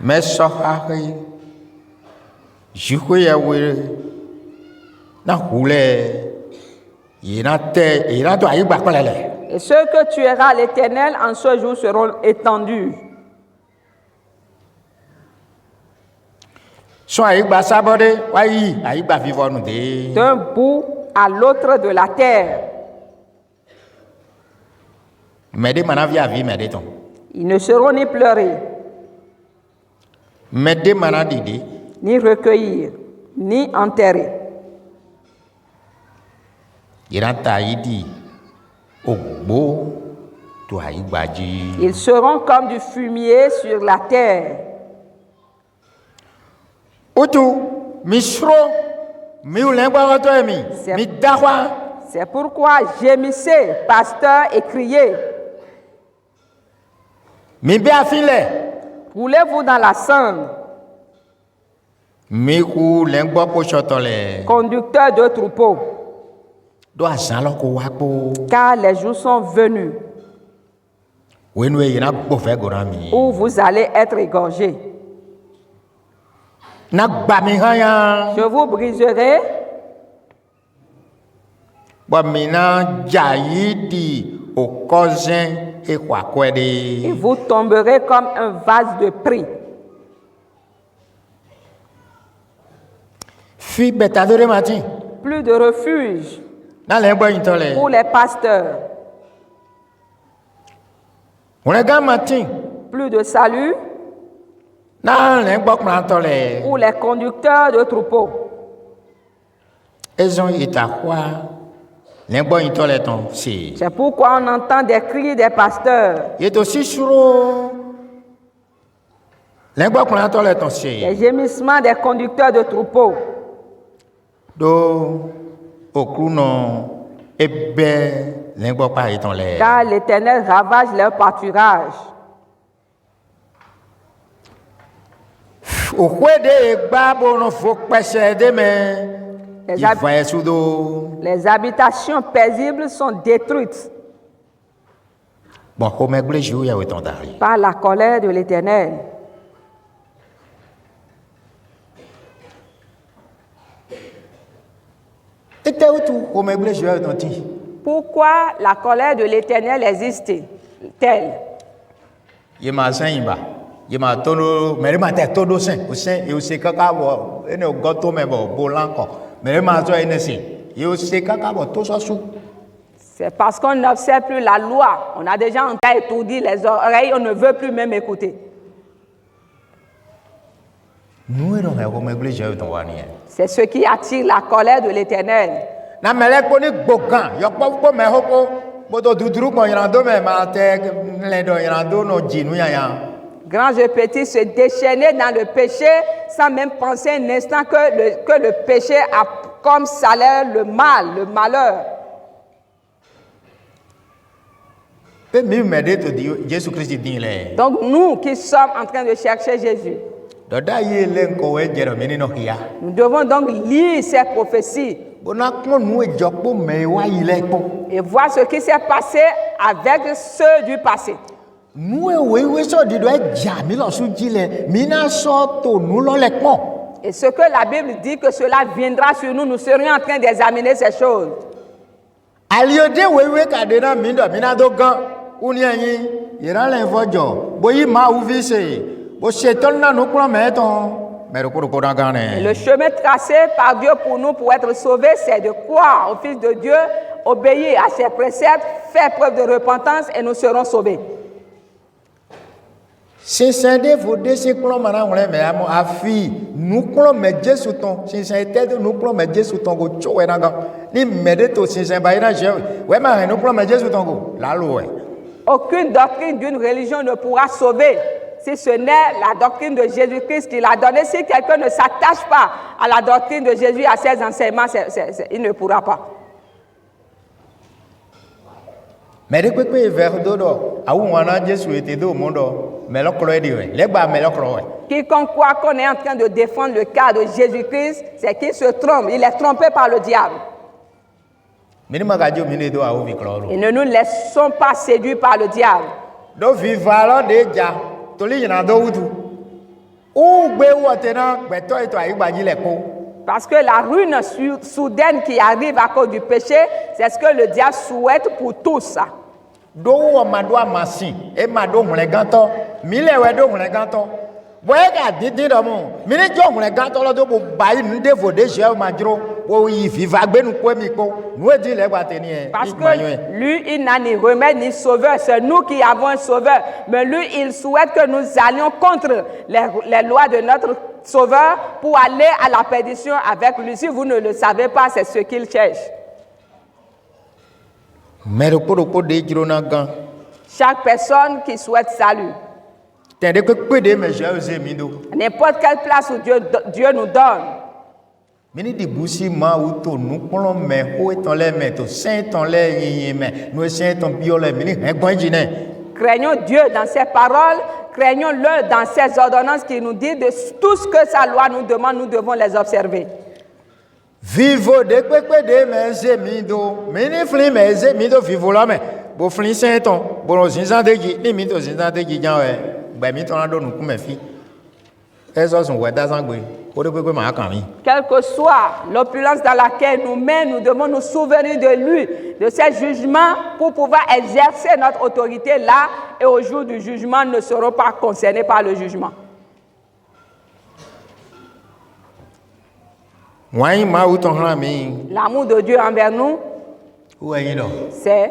Et ceux que tuera l'Éternel en ce jour seront étendus. D'un bout à l'autre de la terre. Ils ne seront ni pleurés, ni recueillir, ni enterrés. to aigbaji. Ils seront comme du fumier sur la terre. Utu misro mi ulengba to emi mi dahwa. C'est pourquoi gémissez, pasteur, et criez. Mi be afile. Roulez-vous dans la cendre, Mi ku lengba ko chotole. conducteurs de troupeaux, Do asan lo ko wa po. car les jours sont venus Wenu e na gbo fe gorami. où vous allez être égorgés. Na gba mi hanya. Je vous briserai Bo mi na jayidi okozen e kwa et kwede. vous tomberez comme un vase de prix. Fi betadore mati. Plus de refuge Na lengba intole. pour les pasteurs, Unega mati. plus de salut Na lengba krantole. pour les conducteurs de troupeaux. Ezon itakwa. Lengba intole ton si. C'est pourquoi on entend des cris des pasteurs, Yeto sisuro. Lengba krantole ton si. les gémissements des conducteurs de troupeaux. Do okruno ebe lengba pa iton le. Car l'Éternel ravage leur pâturage. Okwede egba bono fo pese de me. Les, hab- Iva esudo. les habitations paisibles sont détruites Bon, o megle jou ya weton dari. par la colère de l'Éternel. Ete utu o megle jou ya weton ti. Pourquoi la colère de l'Éternel existe-t-elle? Ye ma sen ba. Ye ma tono, mere ma te todo sen. O sen e o se kaka bo ene o goto me bo bolan ko. Mere ma so ene si. Ye o se kaka bo to so su. C'est parce qu'on n'observe plus la loi. On a déjà entendu étourdi les oreilles, on ne veut plus même écouter. Nu e no he o megle jou ya weton wa ni e. C'est ce qui attire la colère de l'Éternel. Na mele ko ni gbogan, yo po me ho ko bodo duduru ko irando me ma te le do irando no jinu ya ya. Grand et petit se déchaîner dans le péché sans même penser un instant que le péché a comme salaire le mal, le malheur. Pe mi mede to di Jésus Christ din le. Donc nous qui sommes en train de chercher Jésus, Do da ye le ko we jero mi ni no hiya. nous devons donc lire ces prophéties Bona ko nu e jopo me wa ile po. et voir ce qui s'est passé avec ceux du passé. Nu e we so di do e ja mi lo su ji le. Mi na so to nu lo le po. Et ce que la Bible dit que cela viendra sur nous, nous serions en train d'examiner ces choses. Aliode we ka de na mi na do gan. Uni yin. Ira le fojo. Boyi ma u vi se. Bo se ton na nu kro me ton. Mais Et le chemin tracé par Dieu pour nous pour être sauvés, c'est de croire au Fils de Dieu, obéir à ses préceptes, faire preuve de repentance et nous serons sauvés. Sincèrement, vous décidez que l'on m'a envoyé mais à fi nous clons mais Dieu sous ton sincèrement nous clons mais Dieu sous ton go choé naga ni m'aider to sincèrement baïna je ouais mais nous clons mais Dieu sous ton go la loi. Aucune doctrine d'une religion ne pourra sauver si ce n'est la doctrine de Jésus-Christ qui l'a donnée. Si quelqu'un ne s'attache pas à la doctrine de Jésus, à ses enseignements, il ne pourra pas. Mais de quoi vers dodo a où on a Jésus était do monde mais le cloé dit ouais les bas mais le cloé. Quiconque croit qu'on est en train de défendre le cas de Jésus-Christ, c'est qu'il se trompe. Il est trompé par le diable. Et ne nous laissons pas séduire par le diable. Do vivalo deja toli yana do wudu. O gbe wo tena gbeto eto ayigbaji le ko. Parce que la ruine soudaine qui arrive à cause du péché, c'est ce que le diable souhaite pour tous. Do wo mado amasin e mado hunle ganto mi le we do hunle ganto bo e ga didi do mo mi ni jo hunle ganto lo do bo bayi nde vo de je ma juro wo yi viva gbe nu ko mi ko nu e di le gba teni e. Parce que lui, il n'a ni remède ni sauveur. C'est nous qui avons un sauveur. Mais lui, il souhaite que nous allions contre les lois de notre sauveur pour aller à la perdition avec lui. Si vous ne le savez pas, c'est ce qu'il cherche. Mais le ko de jiro na gan Chaque personne qui souhaite salut. Tende que peu de mes jeux mido. N'importe quelle place où Dieu nous donne. Mini di busi ma uto nu kolon me ho eton le me to saint ton le yin me nu saint ton bio le mini egbon jine. Craignons Dieu dans ses paroles, craignons-le dans ses ordonnances qui nous dit de tout ce que sa loi nous demande, nous devons les observer. Vivo de pepe de mes mido. Mini fli mes mido vivo la me. Bo fli saint ton, bo no zinzan de ji, ni mi to zinzan de ji jan we. Gba mi ton la do nu ku me fi. Ezo sun we da san gbe. Quelle que soit l'opulence dans laquelle nous mène, nous devons nous souvenir de lui, de ses jugements pour pouvoir exercer notre autorité là et au jour du jugement ne serons pas concernés par le jugement. L'amour de Dieu envers nous, c'est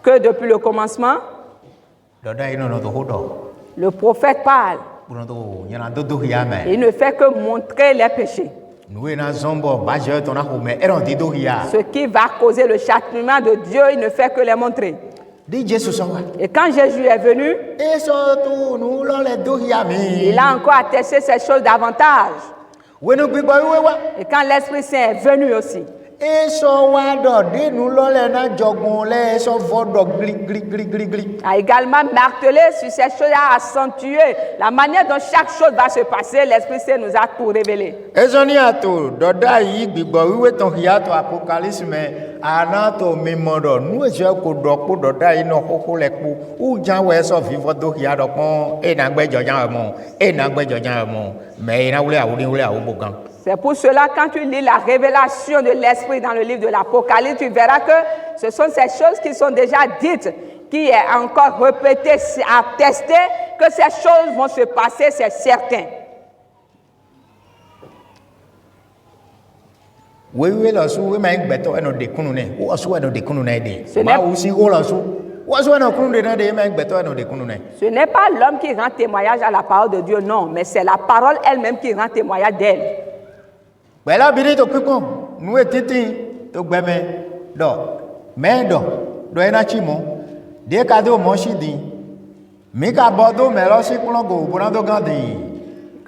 que depuis le commencement, le prophète parle. Il ne fait que montrer les péchés. Ce qui va causer le châtiment de Dieu, il ne fait que les montrer. Et quand Jésus est venu, il a encore attesté ces choses davantage. Et quand l'Esprit Saint est venu aussi, a également martelé sur ces choses, a accentué la manière dont chaque chose va se passer. L'Esprit Saint nous a tout révélé. C'est pour cela, quand tu lis la révélation de l'Esprit dans le livre de l'Apocalypse, tu verras que ce sont ces choses qui sont déjà dites, qui est encore répétées, attestées, que ces choses vont se passer, c'est certain. Ce n'est pas l'homme qui rend témoignage à la parole de Dieu, non, mais c'est la parole elle-même qui rend témoignage d'elle. Que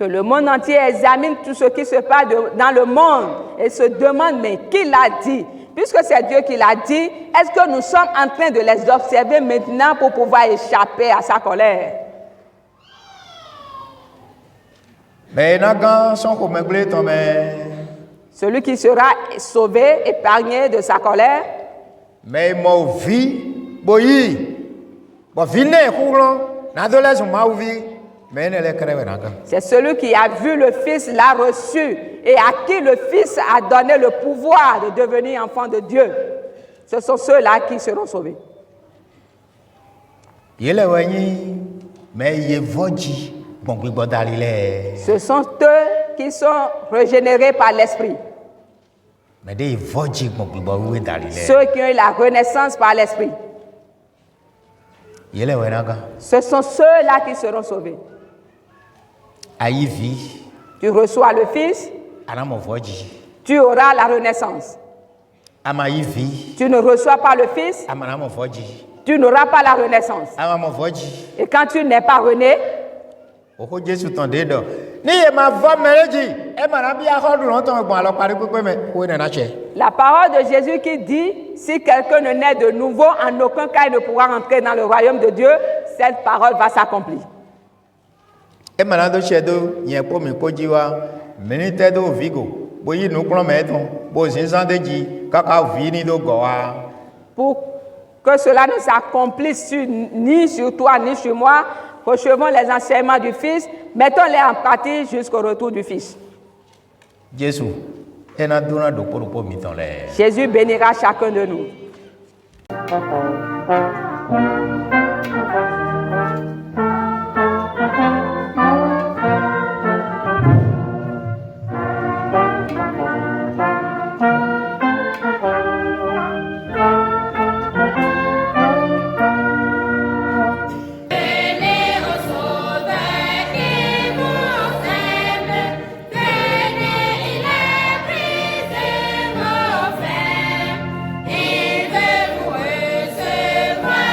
le monde entier examine tout ce qui se passe dans le monde et se demande, mais qui l'a dit? Puisque c'est Dieu qui l'a dit, est-ce que nous sommes en train de les observer maintenant pour pouvoir échapper à sa colère? Celui qui sera sauvé, épargné de sa colère, c'est celui qui a vu le Fils, l'a reçu et à qui le Fils a donné le pouvoir de devenir enfant de Dieu. Ce sont ceux-là qui seront sauvés. Ce sont eux qui sont régénérés par l'Esprit. Ceux qui ont eu la renaissance par l'Esprit. Ce sont ceux-là qui seront sauvés. Tu reçois le Fils, tu auras la renaissance. Tu ne reçois pas le Fils, tu n'auras pas la renaissance. Et quand tu n'es pas rené, la parole de Jésus qui dit, si quelqu'un ne naît de nouveau, en aucun cas il ne pourra rentrer dans le royaume de Dieu, cette parole va s'accomplir. Pour que cela ne s'accomplisse ni sur toi ni sur moi, recevons les enseignements du Fils, mettons-les en pratique jusqu'au retour du Fils. Jésus bénira chacun de nous. Il veut vous recevoir.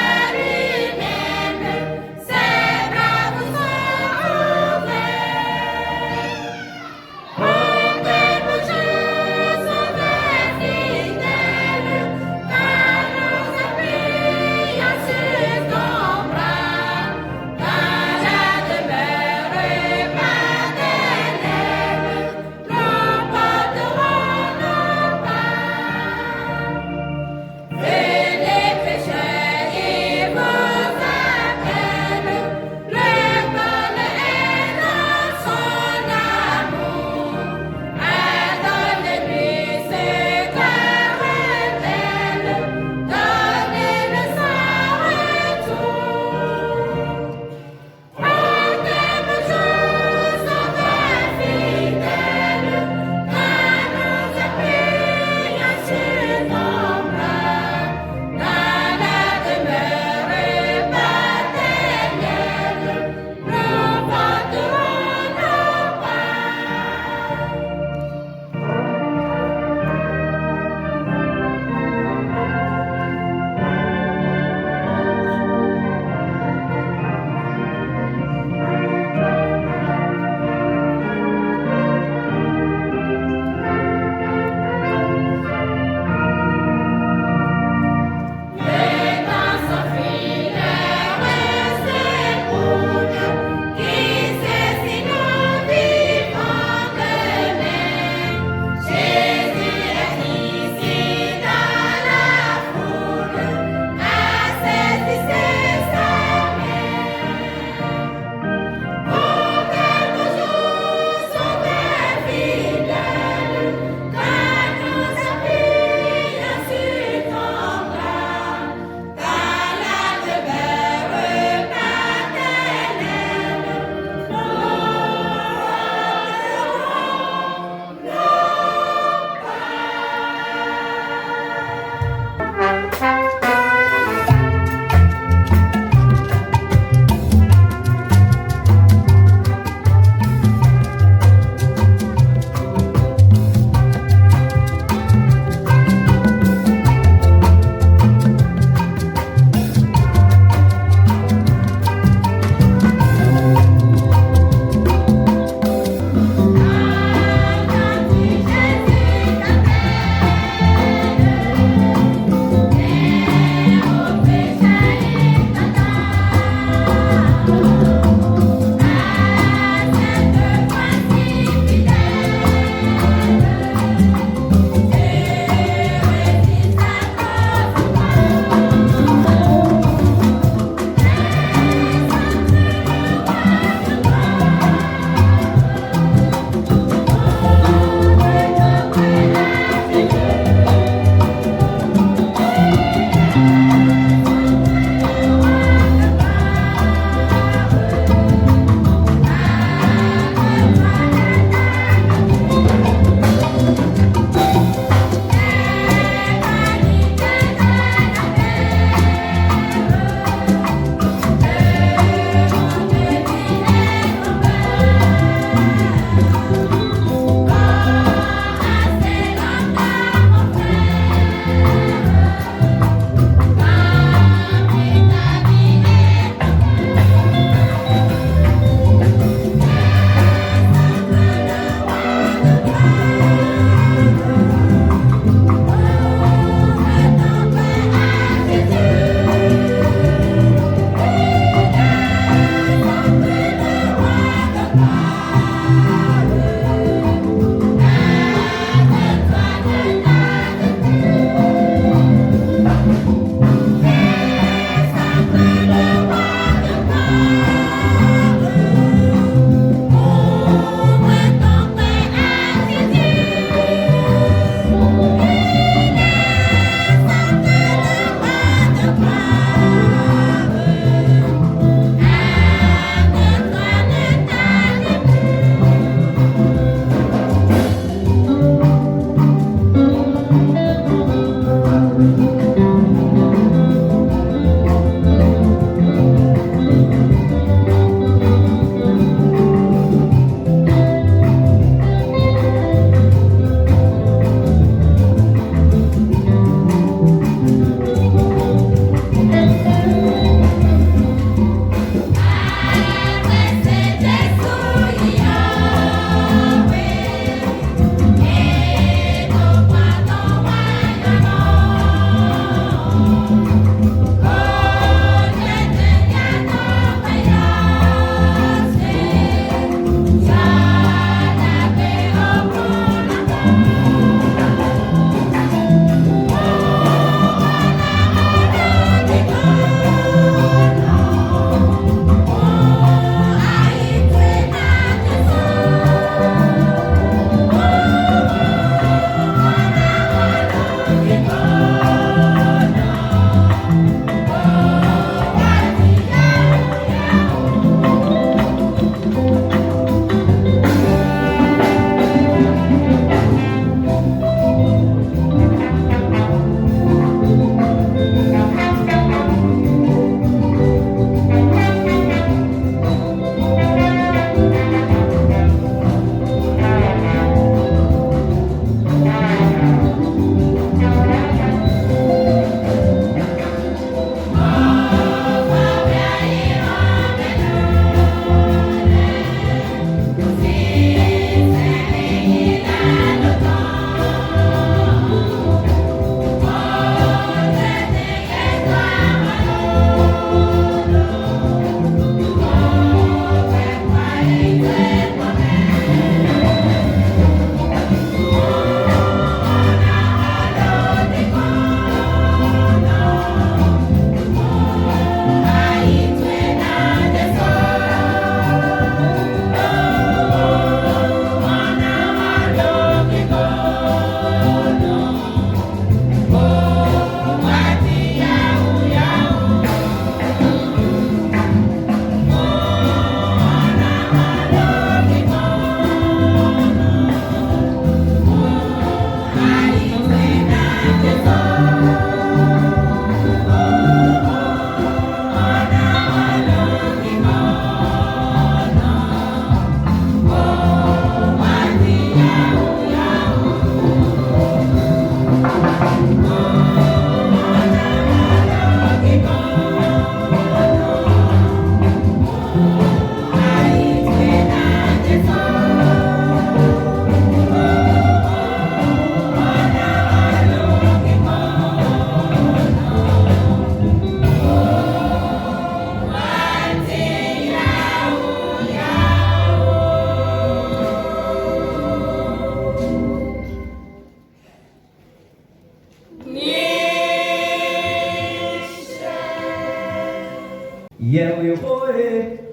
Yewe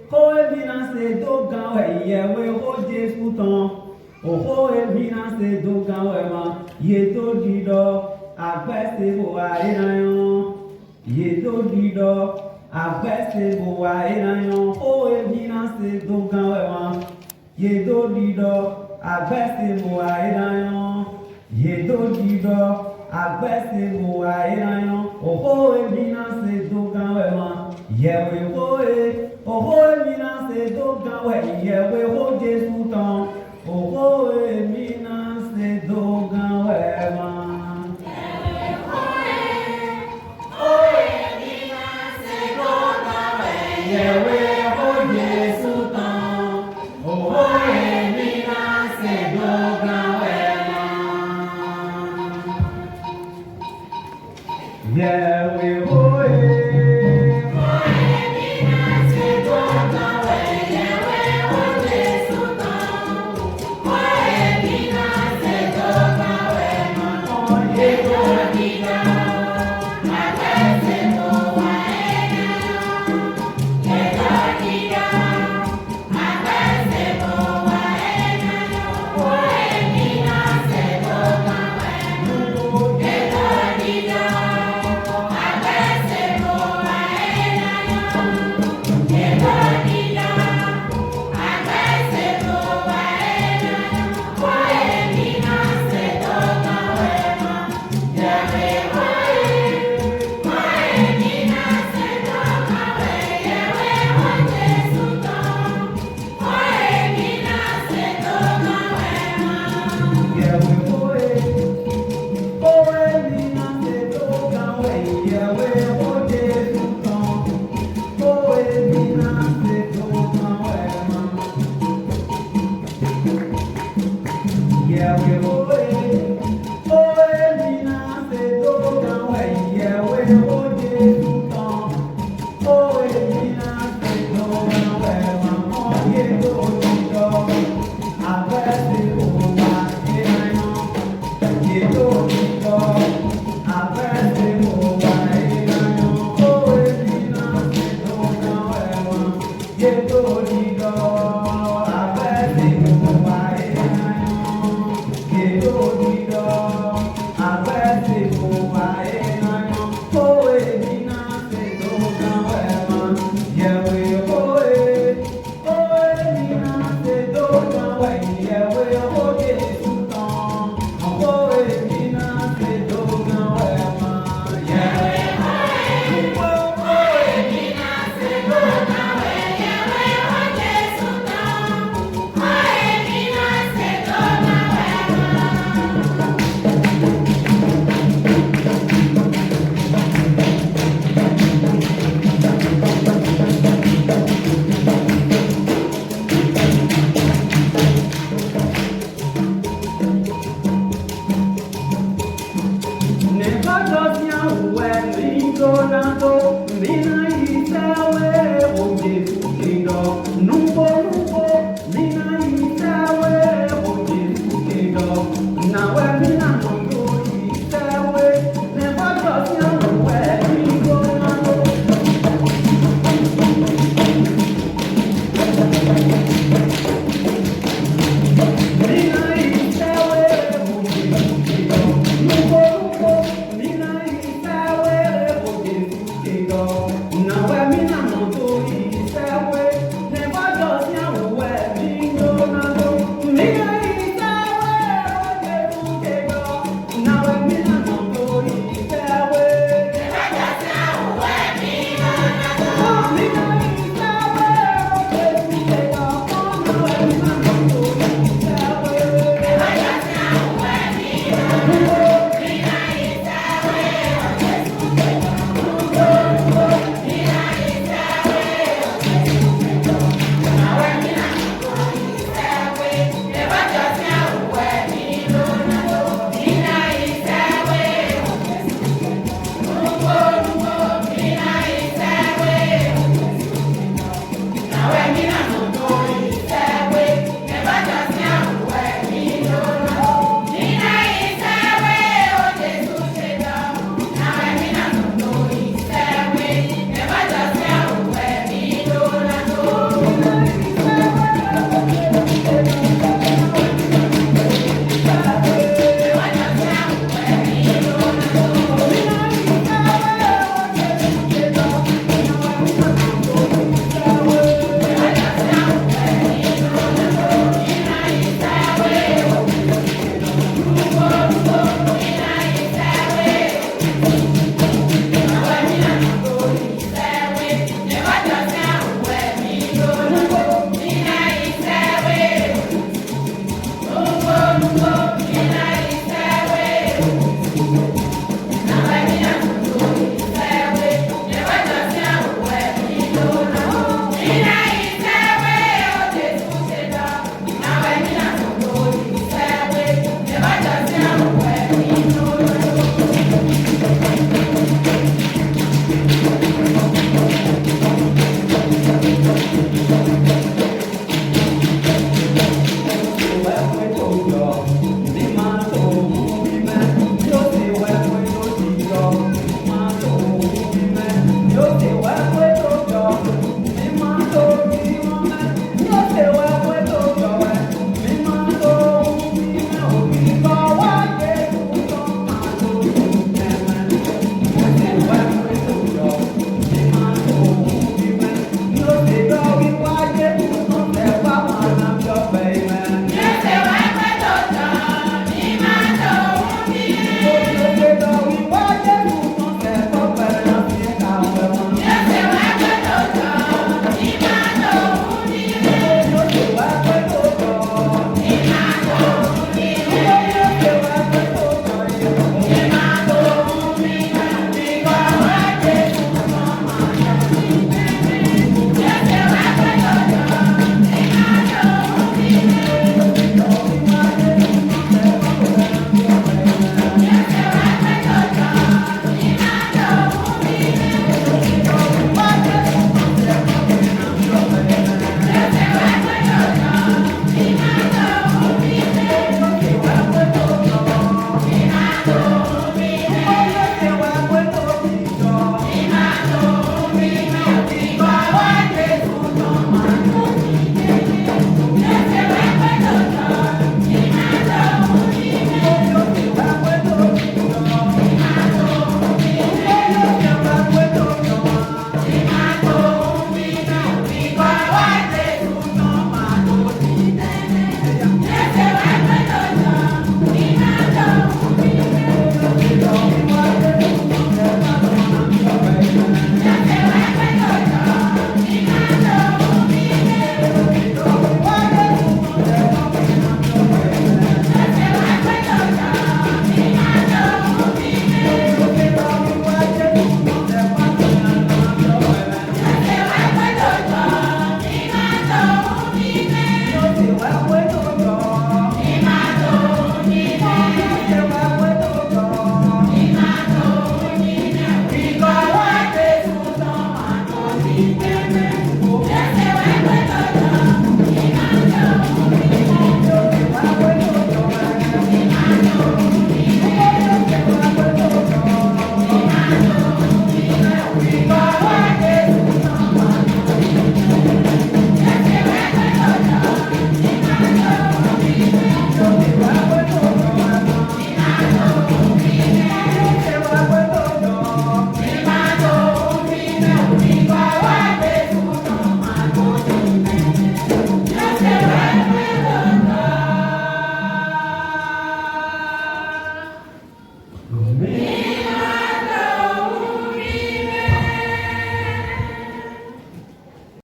hoe mina se dogan we yewe ho Jesu ton. Hoe mina se dogan we ma ye to dido agbese bo wa enayon. Ye to dido agbese bo wa enayon. Hoe mina se dogan we ma ye to dido agbese bo wa enayon. Ye to dido agbese bo wa enayon. Hoe mina se dogan we ma yewe hoe mina se dogan we yewe ho Jesu ton. Hoe mina se dogan we ma. Yewe ho Jesu ton. Hoe mina se dogan we ma. Yewe hoe.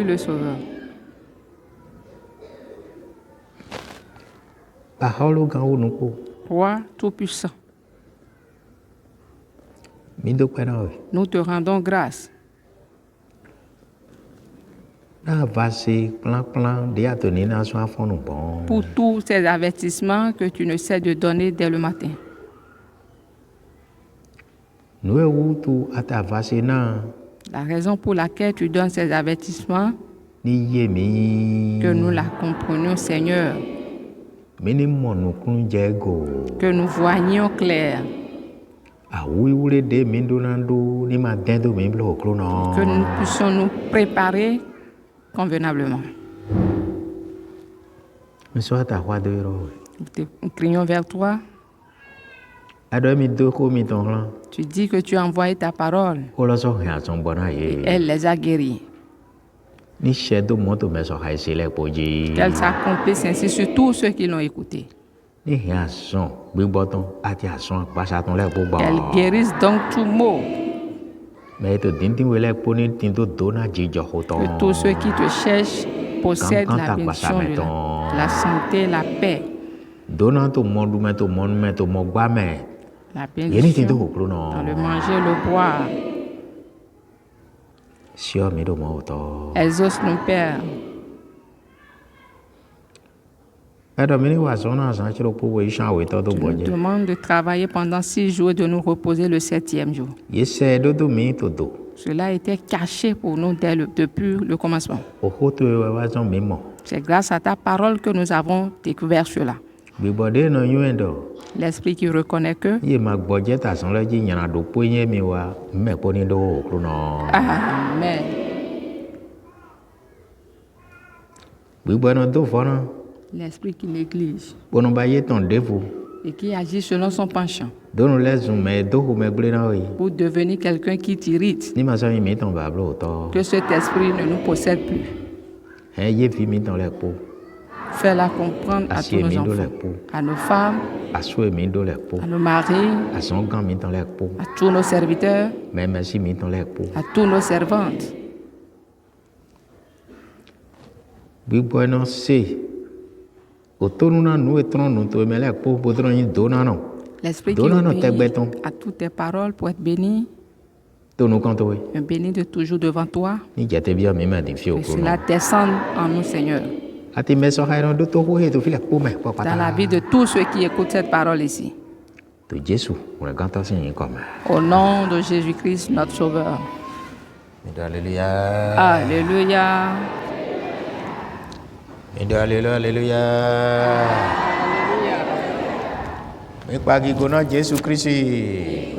Le Sauveur. Parole grand nous ko. Roi Tout-Puissant, Mi do pena. nous te rendons grâce Na vase plan de atoni na so afon nous bon. pour tous ces avertissements que tu ne cesses de donner dès le matin. Nous e wutu ata vase na La raison pour laquelle tu donnes ces avertissements, ni ye mi. que nous la comprenions, Seigneur, Mini mo nu kun jego. que nous voyons clair, A wule de mi do na do ni ma den do mi blo kro no. que nous puissions nous préparer convenablement. Mi so ata hwa do ro. Nous crions vers toi. Ado mi do ko mi ton ran. Tu dis que tu as envoyé ta parole O lo so ha son bona et ye. elle les a guéris. Ni shedo mo to me so ha sele poji. Qu'elles s'accomplissent ainsi sur tous ceux qui l'ont écouté. Ni ha son gbigbo ton ati ason pasa ton le po ba. Qu'elles guérissent donc tout mot. Mais to dintin wele po ni tinto do na jijo ho ton. Que tous ceux qui te cherchent possèdent Quand la ta bénédiction kwasa de meton. la santé, la paix. Dona to mondu me to mon me to mo gba me. La Yeni tinto bénédiction ho kro no. dans le manger, le boire. Sio mi do mo to. Exauce nos pères. Ado mi ni wa so na san chiro po we shan we to do Tu nous boje. demandes de travailler pendant 6 jours et de nous reposer le 7e jour. Yese do do mi to do. Cela était caché pour nous depuis le commencement. O ho to we wa son mi mo. C'est grâce à ta parole que nous avons découvert cela. Gbigbo de no yuen do. L'esprit qui reconnaît que. Ye ma gboje ta son le ji nyana do po yen mi wa me po ni do ho kro no. Amen. Gbigbo no do fo na. L'esprit qui néglige Bono ba ye ton devu. et qui agit selon son penchant Dono les me do ho me gble na oi. pour devenir quelqu'un qui t'irrite. Ni ma so mi ton ba blo to. Que cet esprit ne nous possède plus. He ye fi mi ton le po. Fais-la comprendre à tous Assieds nos mi do enfants, le po. à nos femmes, Aswe mi do le po. à nos maris, A son gan mi ton le po. à tous nos serviteurs, Mais merci mi ton le po. à tous nos servantes. Gbigbo no se. O to nu na nu etron nu to me le po bo tron yin do na no. L'esprit qui Donne nos obéit têtes-béton. à toutes tes paroles pour être béni, To nu kan to we. un béni de toujours devant toi. Ni jete bien mi ma di fi o Que ko cela no. descende en nous, Seigneur, Ati me so ha ron do to ho he to fi le po me po dans la pata. vie de tous ceux qui écoutent cette parole ici. To Jesu, on le ganto sin yin comme. Au nom de Jésus-Christ, notre Sauveur. Alléluia. Alléluia. Alléluia, alléluia. Mi pagi kono Jesu Kristi.